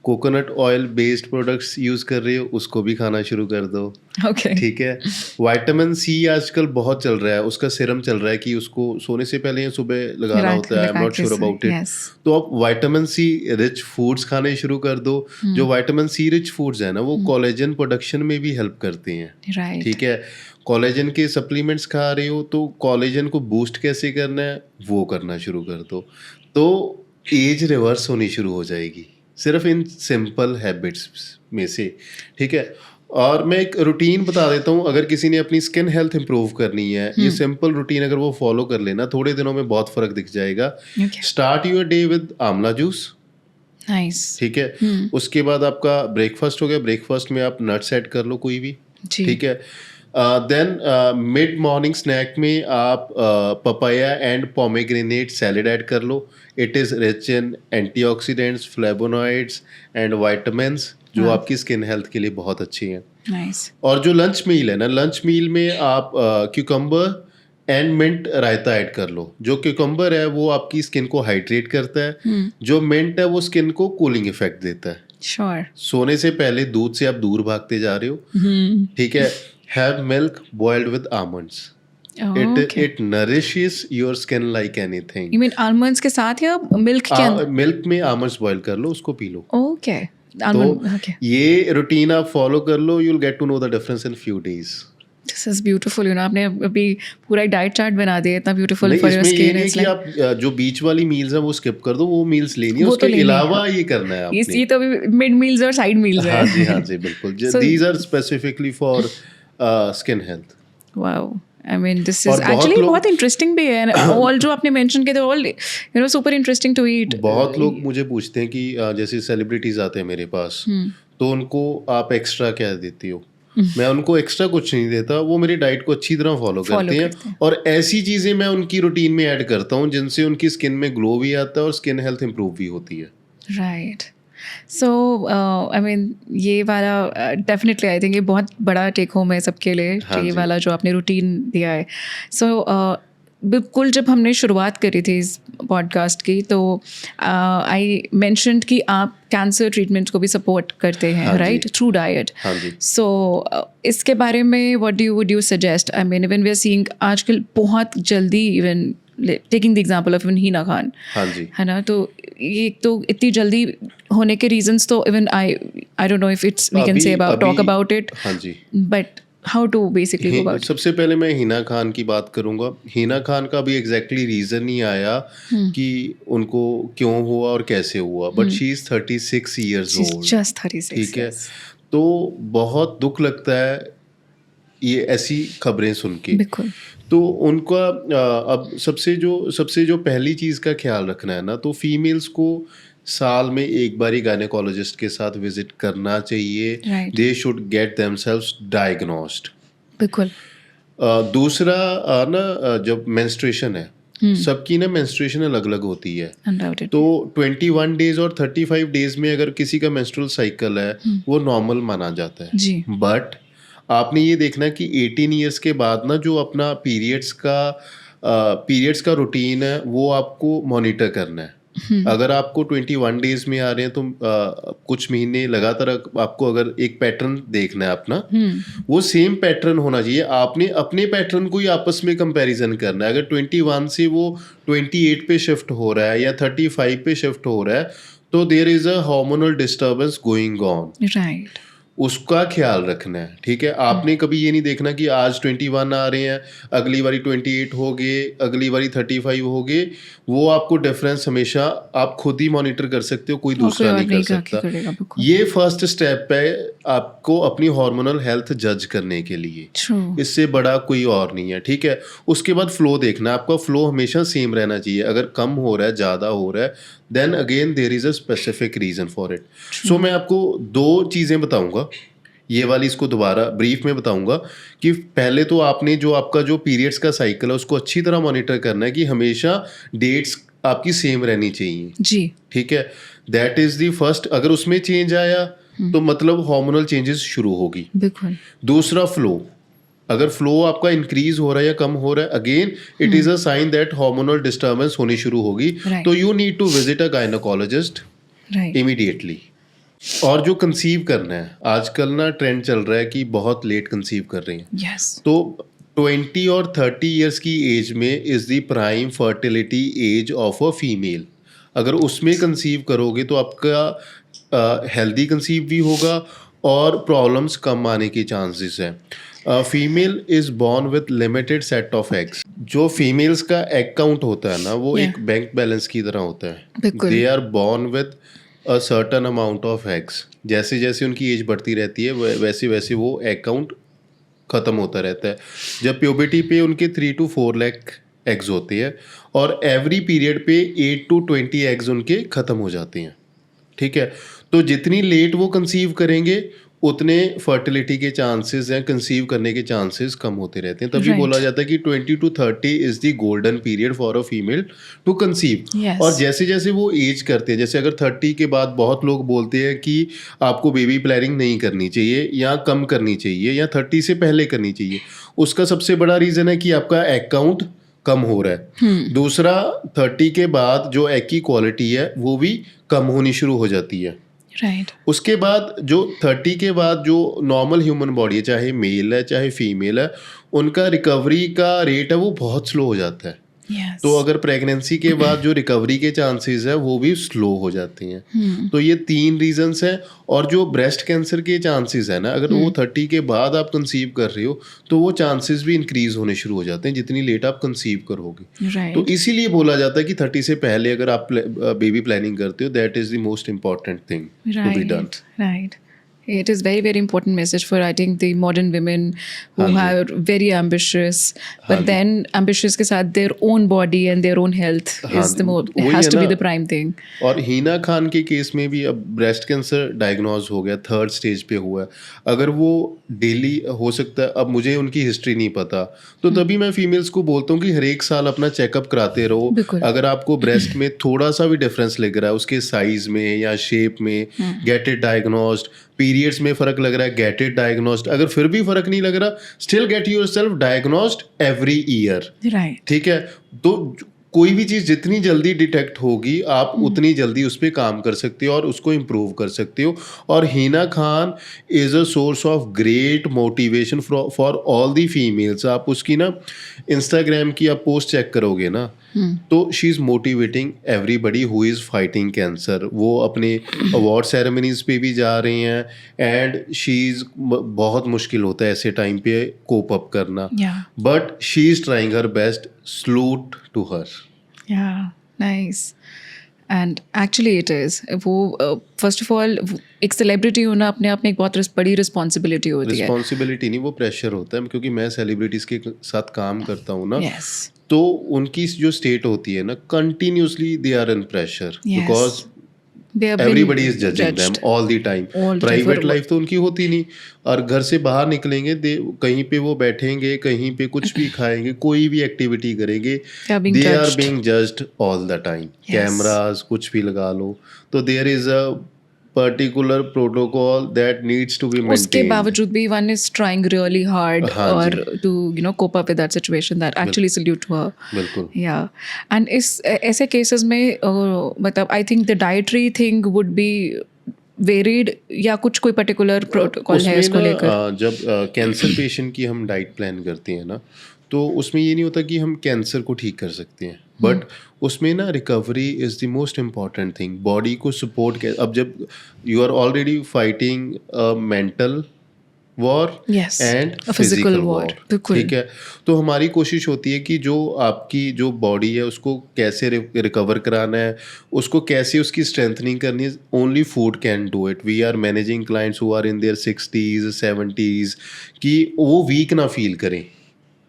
Coconut oil based products use कर रहे हो, उसको भी खाना शुरू कर दो। ओके, ठीक है, विटामिन सी आजकल बहुत चल रहा है, उसका सिरम चल रहा है कि उसको सोने से पहले या सुबह लगाना होता है। I am not sure about it. Yes, तो आप विटामिन सी रिच फूड्स खाने शुरू कर दो। जो विटामिन सी रिच फूड्स है ना, वो कोलेजन प्रोडक्शन में भी हेल्प करते हैं। राइट, ठीक है, कोलेजन के सप्लीमेंट्स खा रहे हो, तो कोलेजन को बूस्ट कैसे करना है वो करना शुरू कर दो, तो एज रिवर्स होनी शुरू हो जाएगी सिर्फ इन सिंपल हैबिट्स में से। ठीक है, और मैं एक रूटीन बता देता हूँ, अगर किसी ने अपनी स्किन हेल्थ इंप्रूव करनी है, ये सिंपल रूटीन अगर वो फॉलो कर लेना, थोड़े दिनों में बहुत फर्क दिख जाएगा। Okay, start your day with आंवला जूस। नाइस, ठीक है, उसके बाद आपका ब्रेकफास्ट हो गया, ब्रेकफास्ट में आप नट्स ऐड कर लो कोई भी। जी, ठीक है, देन मिड मॉर्निंग स्नैक में आप papaya and pomegranate salad add कर लो। It is rich in antioxidants, flavonoids and vitamins, जो आपकी स्किन हेल्थ के लिए बहुत अच्छी हैं। नाइस, और जो लंच मील है ना, लंच मील में आप cucumber and mint raita add कर लो। जो क्यूकम्बर है वो आपकी स्किन को हाइड्रेट करता है, जो मिंट है वो स्किन को कूलिंग इफेक्ट देता है। श्योर, सोने से पहले दूध से आप दूर भागते जा रहे हो। ठीक है, have milk boiled with almonds. Okay. It nourishes your skin like anything. You mean almonds के साथ या मिल्क के अंदर? मिल्क में आमंड्स बॉईल कर लो, उसको पी लो। Okay. तो Almond. Okay. ये रूटीन आप फॉलो कर लो, you will get to know the difference in few days. This is beautiful. आपने अभी पूरा डाइट चार्ट बना दिया, इतना ब्यूटीफुल नहीं, फॉर योर इसमें ये स्किन। नहीं इट्स कि लाइक आप जो बीच वाली मील्स हैं वो स्किप कर दो, वो मील्स लेनी है, वो तो उसके लेनी है। अलावा ये करना है आपने। ये तो अभी मिड मील्स और साइड मील्स हाँ जी, है। हाँ जी, बिल्कुल। So- these are specifically for skin health. Wow, I mean this is और बहुत एक्चुअली लोग- बहुत इंटरेस्टिंग भी है। ऑल जो आपने मेंशन किए थे all super interesting to eat. बहुत लोग मुझे पूछते हैं कि जैसे सेलिब्रिटीज आते हैं मेरे पास, तो उनको आप एक्स्ट्रा क्या देती हो? मैं उनको एक्स्ट्रा कुछ नहीं देता, वो मेरी डाइट को अच्छी तरह फॉलो करते करते हैं हैं। और ऐसी चीजें मैं उनकी रूटीन में ऐड करता हूँ जिनसे उनकी स्किन में ग्लो भी आता है और स्किन हेल्थ इंप्रूव भी होती है। राइट। सो आई मीन ये वाला डेफिनेटली आई थिंक ये बहुत बड़ा टेक होम है सबके लिए, हाँ ये जी। वाला जो आपने रूटीन दिया है। सो बिल्कुल जब हमने शुरुआत करी थी इस पॉडकास्ट की, तो आई मेंशन्ड कि आप कैंसर ट्रीटमेंट को भी सपोर्ट करते हैं, हाँ जी। Right, through diet. हाँ जी। सो इसके बारे में what would you suggest? I mean even we are seeing आजकल बहुत जल्दी, even taking the example of even Hina Khan, हाँ जी। है ना, तो ये तो इतनी जल्दी होने के रीजंस तो even I don't know if it's we can say about talk about it, हाँ जी। But how to basically go about. सबसे पहले मैं हिना खान की बात करूंगा। हिना खान का भी एग्जैक्टली रीजन नहीं आया कि उनको क्यों हुआ और कैसे हुआ, but she is 36 years old. Just 36। ठीक है, तो बहुत दुख लगता है ये ऐसी खबरें सुन के। बिल्कुल। तो उनका अब सबसे जो पहली चीज़ का ख्याल रखना है ना, तो फीमेल्स को साल में एक बार ही गायनेकोलॉजिस्ट के साथ विजिट करना चाहिए। Right. They should gate themselves diagnosed. बिल्कुल। दूसरा जब मेंस्ट्रुएशन है, सबकी ना मेंस्ट्रुएशन अलग अलग होती है। अनडाउटेड। तो 21 डेज और 35 डेज में अगर किसी का मेंस्ट्रुअल साइकिल है वो नॉर्मल माना जाता है। जी। बट आपने ये देखना है कि 18 ईयर्स के बाद ना जो अपना पीरियड्स का रूटीन है वो आपको मॉनिटर करना है। अगर आपको 21 डेज में आ रहे हैं तो कुछ महीने लगातार आपको अगर एक पैटर्न देखना है अपना, वो सेम पैटर्न होना चाहिए। आपने अपने पैटर्न को ही आपस में कंपैरिजन करना है। अगर 21 से वो 28 पे शिफ्ट हो रहा है या 35 पे शिफ्ट हो रहा है, तो there is a hormonal disturbance going on. Right. उसका ख्याल रखना है। ठीक है, आपने कभी ये नहीं देखना कि आज 21 आ रहे हैं, अगली बारी 28 हो गए, अगली बारी 35 हो गए। वो आपको डिफरेंस हमेशा आप खुद ही मॉनिटर कर सकते हो, कोई दूसरा नहीं कर सकता। ये फर्स्ट स्टेप है आपको अपनी हार्मोनल हेल्थ जज करने के लिए। ट्रू। इससे बड़ा कोई और नहीं है। ठीक है, उसके बाद फ्लो देखना, आपका फ्लो हमेशा सेम रहना चाहिए। अगर कम हो रहा है, ज़्यादा हो रहा है, then again there is a specific reason for it. So मैं आपको दो चीज़ें बताऊंगा, ये वाली इसको दोबारा ब्रीफ में बताऊंगा कि पहले तो आपने जो आपका जो पीरियड्स का साइकिल है उसको अच्छी तरह मॉनिटर करना है कि हमेशा डेट्स आपकी सेम रहनी चाहिए। जी। ठीक है, दैट इज द फर्स्ट। अगर उसमें चेंज आया तो मतलब हार्मोनल चेंजेस शुरू होगी। बिल्कुल। दूसरा फ्लो, अगर फ्लो आपका इंक्रीज हो रहा है या कम हो रहा है, again it is a sign that hormonal disturbance होनी शुरू होगी। Right. तो you need to visit a gynaecologist right. Immediately. और जो कंसीव करना है, आजकल ना ट्रेंड चल रहा है कि बहुत लेट कंसीव कर रही हैं। यस। तो 20 और 30 इयर्स की एज में is the prime fertility age of a female. अगर उसमें कंसीव करोगे तो आपका हेल्दी कंसीव भी होगा और प्रॉब्लम्स कम आने की चांसेस है। Female is born with limited set of eggs. जो फीमेल्स का एग काउंट होता है ना, वो Yeah. एक बैंक बैलेंस की तरह होता है। बिल्कुल। They are born with a certain amount of eggs. जैसे जैसे उनकी एज बढ़ती रहती है वैसे वैसे वो एग काउंट ख़त्म होता रहता है। जब प्यूबर्टी पे उनके 3 to 4 लाख एग्स होते हैं और एवरी पीरियड पे 8 to 20 एग्स उनके ख़त्म हो जाते हैं। ठीक है, तो जितनी लेट वो कंसीव करेंगे उतने फर्टिलिटी के चांसेस हैं, कंसीव करने के चांसेस कम होते रहते हैं। तभी Right. बोला जाता है कि 20 to 30 is the golden period for a female to conceive. Yes. और जैसे जैसे वो एज करते हैं, जैसे अगर 30 के बाद बहुत लोग बोलते हैं कि आपको बेबी प्लानिंग नहीं करनी चाहिए या कम करनी चाहिए या 30 से पहले करनी चाहिए, उसका सबसे बड़ा रीज़न है कि आपका एग काउंट कम हो रहा है। दूसरा, 30 के बाद जो एग की क्वालिटी है वो भी कम होनी शुरू हो जाती है। राइट उसके बाद जो 30 के बाद जो नॉर्मल ह्यूमन बॉडी है, चाहे मेल है चाहे फीमेल है, उनका रिकवरी का रेट है वो बहुत स्लो हो जाता है। यस तो अगर प्रेगनेंसी के बाद जो रिकवरी के चांसेस है वो भी स्लो हो जाते हैं। तो ये 3 रीजंस हैं। और जो ब्रेस्ट कैंसर के चांसेस है ना, अगर वो 30 के बाद आप कंसीव कर रहे हो तो वो चांसेस भी इंक्रीज होने शुरू हो जाते हैं जितनी लेट आप कंसीव करोगे। तो राइट इसीलिए बोला जाता है कि 30 से पहले अगर आप बेबी प्लानिंग करते हो, that is the most important thing to be done. right it is very important message for I think the modern women who हाँ are very ambitious but हाँ जी। then ambitious के साथ their own body and their own health हाँ is the more वही has है to be ना। the prime thing और हीना खान के केस में भी अब ब्रेस्ट कैंसर डायग्नोज हो गया, 3rd स्टेज पे हुआ है। अगर वो डेली हो सकता है, अब मुझे उनकी हिस्ट्री नहीं पता, तो तभी मैं फीमेल्स को बोलता हूँ कि हर एक साल अपना चेकअप कराते रहो। बिल्कुल। अगर आपको ब्रेस्ट में थोड़ा सा भी डिफरेंस लग रहा है उसके साइज में या शेप में, गेट इट डायग्नोस्ड। पीरियड्स में फर्क लग रहा है, गेट इट डायग्नोस्ड। अगर फिर भी फर्क नहीं लग रहा, still get yourself diagnosed every year. right ठीक है। तो कोई भी चीज़ जितनी जल्दी डिटेक्ट होगी आप उतनी जल्दी उस पर काम कर सकते हो और उसको इम्प्रूव कर सकते हो। और Heena Khan is a source of great motivation for all the females. आप उसकी ना इंस्टाग्राम की आप पोस्ट चेक करोगे ना, तो she is motivating everybody who is fighting cancer. वो अपने अवार्ड सेरेमनीज पे भी जा रही हैं एंड शी इज़ बहुत मुश्किल होता है ऐसे टाइम पे कोप अप करना, yeah but she is trying her best. Salute to her. yeah nice and actually it is वो first of all एक सेलिब्रिटी होना अपने आप में एक बहुत बड़ी रिस्पॉन्सिबिलिटी होती है। रिस्पॉन्सिबिलिटी नहीं, वो प्रेशर होता है, क्योंकि मैं सेलिब्रिटीज के साथ काम करता हूँ ना। yes तो उनकी जो स्टेट होती है ना, continuously they are in pressure because they have been everybody is judging them judged all the time. all the time private for life तो उनकी होती नहीं, और घर से बाहर निकलेंगे कहीं पे वो बैठेंगे, कहीं पे कुछ भी खाएंगे, कोई भी एक्टिविटी करेंगे, They are being they are judged. Being judged all the time. Yes. Cameras कुछ भी लगा लो, तो there is a particular protocol that needs to be उसके मेंटेन्ड। बावजूद भी one is trying really hard हाँ or ji. to cope up with that situation that actually salute to her बिल्कुल। yeah and इस ऐसे cases में मतलब I think the dietary thing would be varied या कुछ कोई particular protocol है उसमें इसको ना लेकर। जब कैंसर पेशेंट की हम डाइट प्लान करते हैं ना, तो उसमें ये नहीं होता कि हम कैंसर को ठीक कर सकते हैं, बट उसमें ना recovery is the most important thing. Body को सपोर्ट अब जब you are already fighting mental war Yes, and a physical physical war, war, बिल्कुल। ठीक है। तो हमारी कोशिश होती है कि जो आपकी जो बॉडी है उसको कैसे रिकवर कराना है, उसको कैसे उसकी स्ट्रेंथनिंग करनी है। Only food can do it. We are managing clients who are in their 60s 70s कि वो वीक ना फील करें,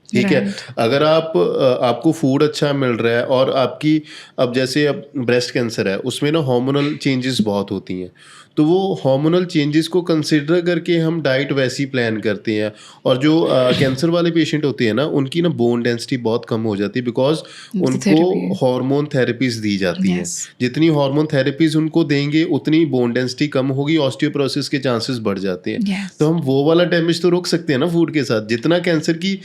ठीक है। अगर आपको फूड अच्छा मिल रहा है और आपकी अब जैसे अब ब्रेस्ट कैंसर है, उसमें ना हार्मोनल चेंजेस बहुत होती हैं, तो वो हार्मोनल चेंजेस को कंसिडर करके हम डाइट वैसी प्लान करते हैं। और जो कैंसर वाले पेशेंट होते हैं ना, उनकी ना बोन डेंसिटी बहुत कम हो जाती है बिकॉज उनको हार्मोन थेरेपीज दी जाती हैं। जितनी हार्मोन थेरेपीज उनको देंगे उतनी बोन डेंसिटी कम होगी, ऑस्टियोपोरोसिस के चांसेस बढ़ जाते हैं। तो हम वो वाला डैमेज तो रोक सकते हैं ना फूड के साथ। जितना कैंसर की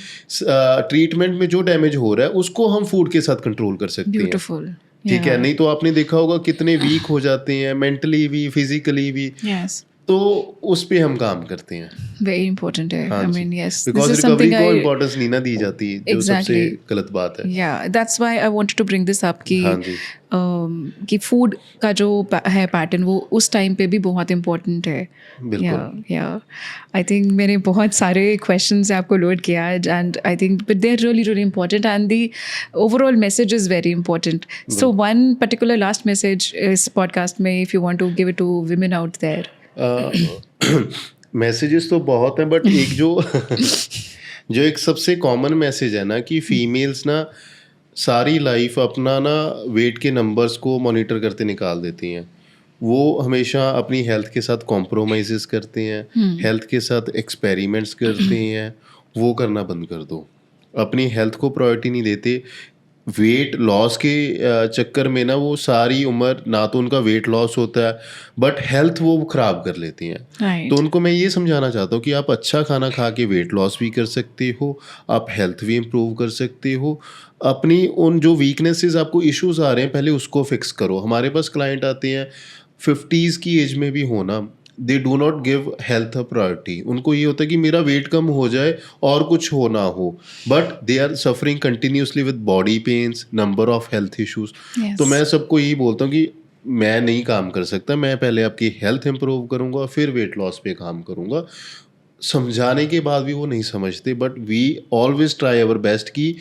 ट्रीटमेंट में जो डैमेज हो रहा है उसको हम फूड के साथ कंट्रोल कर सकते हैं। Beautiful. ठीक है। नहीं तो आपने देखा होगा कितने वीक हो जाते हैं, मेंटली भी फिजिकली भी। Yes. तो उस पे हम काम करते हैं। Very important है। हाँ I जी। mean yes. Because This is recovery something को I इम्पोर्टेंस नहीं ना दी जाती, जो सबसे Exactly. गलत बात है। Yeah, that's why I wanted to bring this up हाँ जी। कि फूड का जो है पैटर्न वो उस टाइम पे भी बहुत इम्पोर्टेंट है। बिल्कुल। या आई थिंक मैंने बहुत सारे क्वेश्चंस आपको लोड किया and I think but they are really really important and the overall message is very important. So one particular last message इस पॉडकास्ट में if you want to give it to women out there. Messages तो बहुत हैं, but एक जो एक सबसे common message है ना कि फीमेल्स ना सारी लाइफ अपना ना वेट के नंबर्स को मॉनिटर करते निकाल देती हैं। वो हमेशा अपनी हेल्थ के साथ कॉम्प्रोमाइज़ करते हैं, हेल्थ के साथ एक्सपेरिमेंट्स करते हैं। वो करना बंद कर दो। अपनी हेल्थ को प्रायोरिटी नहीं देते। वेट लॉस के चक्कर में ना वो सारी उम्र ना तो उनका वेट लॉस होता है बट हेल्थ वो ख़राब कर लेती हैं। Right. तो उनको मैं ये समझाना चाहता हूँ कि आप अच्छा खाना खा के वेट लॉस भी कर सकते हो, आप हेल्थ भी इम्प्रूव कर सकते हो। अपनी उन जो वीकनेसेस आपको इश्यूज आ रहे हैं पहले उसको फिक्स करो। हमारे पास क्लाइंट आते हैं 50s की एज में भी हो ना, they do not give health a priority. उनको ये होता है कि मेरा वेट कम हो जाए और कुछ हो ना हो, but they are suffering continuously with body pains, number of health issues. तो मैं Yes. सबको यही बोलता हूँ कि मैं नहीं काम कर सकता, मैं पहले आपकी हेल्थ इंप्रूव करूंगा फिर वेट लॉस पे काम करूंगा। समझाने के बाद भी वो नहीं समझते, but we always try our best कि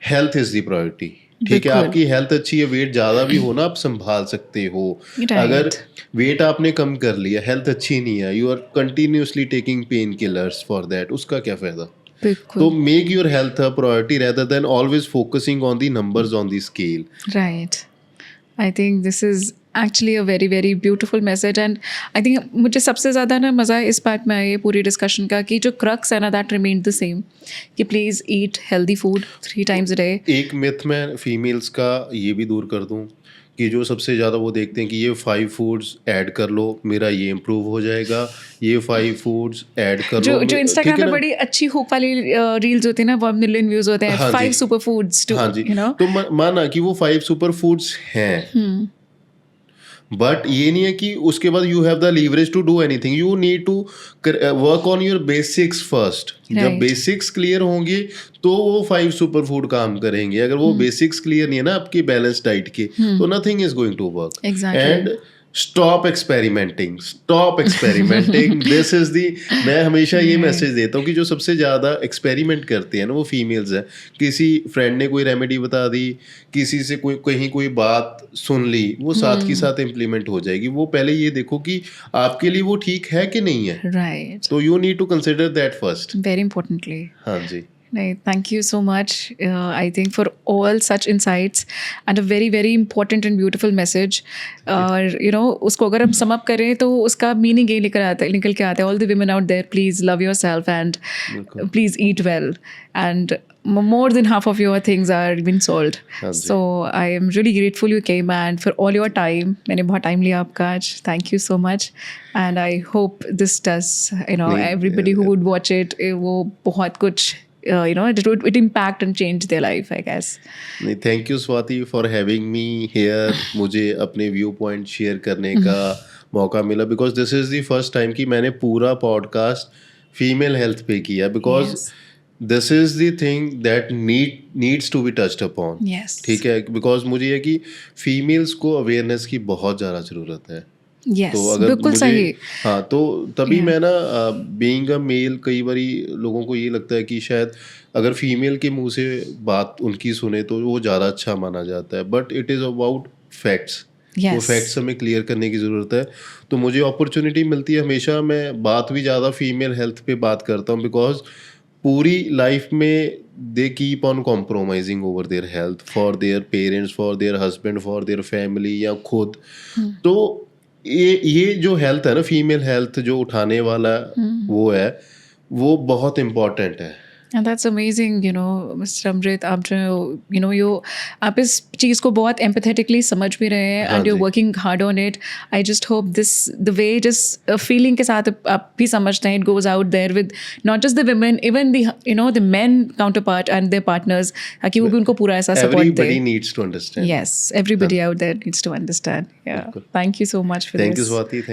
हेल्थ इज द प्रायोरिटी। ठीक है, बिल्कुल। आपकी हेल्थ अच्छी है, वेट ज़्यादा भी हो ना आप संभाल सकते हो। अगर Right. वेट आपने कम कर लिया, हेल्थ अच्छी नहीं है, you are continuously taking pain killers for that, उसका क्या फ़ायदा? तो बिल्कुल। Make your health a priority rather than always focusing on the numbers on the scale. Right. I think this is actually a very very beautiful message and I think मुझे सबसे ज़्यादा ना मज़ा इस पार्ट में आया ये पूरी डिस्कशन का कि जो क्रक्स है ना दैट रिमेन द सेम कि please eat healthy food 3 times a day. एक मिथ मैं फीमेल्स का ये भी दूर कर दूं कि जो सबसे ज़्यादा वो देखते हैं कि ये 5 फूड्स ऐड कर लो, मेरा ये इम्प्रूव हो जाएगा, ये 5 फूड्स ऐड कर लो। जो ठीक इंस्टाग्राम है पे ना? बड़ी अच्छी हुक वाली रील्स होती है ना 1 मिलियन व्यूज होते हैं हाँ जी, 5 सुपर फूड्स टू हाँ जी। You know. तो माना कि वो 5 सुपर फूड्स हैं, बट ये नहीं है कि उसके बाद you have the leverage to do anything. You need to work on your basics first. जब Right. बेसिक्स क्लियर होंगे तो वो 5 सुपर फूड काम करेंगे। अगर वो बेसिक्स क्लियर नहीं है ना आपकी बैलेंस डाइट के, तो nothing is going to work. Exactly. And stop experimenting, stop experimenting. This is the, मैं हमेशा ये Right. मैसेज देता हूँ कि जो सबसे ज़्यादा एक्सपेरिमेंट करते हैं ना वो फीमेल्स हैं। किसी फ्रेंड ने कोई रेमेडी बता दी, किसी से कहीं कोई बात सुन ली, वो साथ की साथ इम्प्लीमेंट हो जाएगी। वो पहले ये देखो कि आपके लिए वो ठीक है कि नहीं है, Right. तो you need to consider that first. Very importantly. हाँ जी, Right. Thank you so much, I think, for all such insights and a very, very important and beautiful message. और you know, उसको अगर हम sum up करें तो उसका meaning ये निकल के आता है. All the women out there, please love yourself and बिल्कुल। please eat well. And more than half of your things are been solved. हाँ जी। So I am really grateful you came and for all your time. मैंने बहुत time लिया आपका आज. Thank you so much. And I hope this does, you know, नहीं, everybody who would watch it, वो बहुत कुछ you know, it impact and change their life, I guess. नहीं, thank you Swati for having me here. मुझे अपने viewpoint share करने का मौका मिला, because this is the first time कि मैंने पूरा पॉडकास्ट फीमेल हेल्थ पे किया, because Yes. This is the thing that needs to be touched upon. Yes. ठीक है, बिकॉज मुझे ये कि फीमेल्स को अवेयरनेस की बहुत ज़्यादा ज़रूरत है। Yes. तो अगर बिल्कुल मुझे, सही. हाँ, तो तभी Yeah. मैं ना बीइंग अ मेल, कई बारी लोगों को ये लगता है कि शायद अगर फीमेल के मुंह से बात उनकी सुने तो वो ज़्यादा अच्छा माना जाता है, but it is about facts. वो Yes. फैक्ट्स हमें क्लियर करने की ज़रूरत है। तो मुझे अपॉर्चुनिटी मिलती है हमेशा, मैं बात भी ज़्यादा फीमेल हेल्थ पे बात करता हूँ, बिकॉज पूरी लाइफ में दे keep on compromising over their health for their parents, for their husband, for their family या खुद। तो ये जो हेल्थ है ना, फीमेल हेल्थ जो उठाने वाला वो है, वो बहुत इम्पोर्टेंट है। And that's amazing, you know, Mr. Amrit, आप जो you know आप इस चीज़ को बहुत empathetically समझ भी रहे हैं हाँ and you're ji. working hard on it. I just hope the way just feeling के साथ आप भी समझते हैं, it goes out there with not just the women, even the you know the men counterpart and their partners, ताकि वो भी उनको पूरा ऐसा support Everybody they. needs to understand. Yes, everybody out there needs to understand. Yeah. बिल्कुल। Thank you so much for Thank you, this. Swati. Thank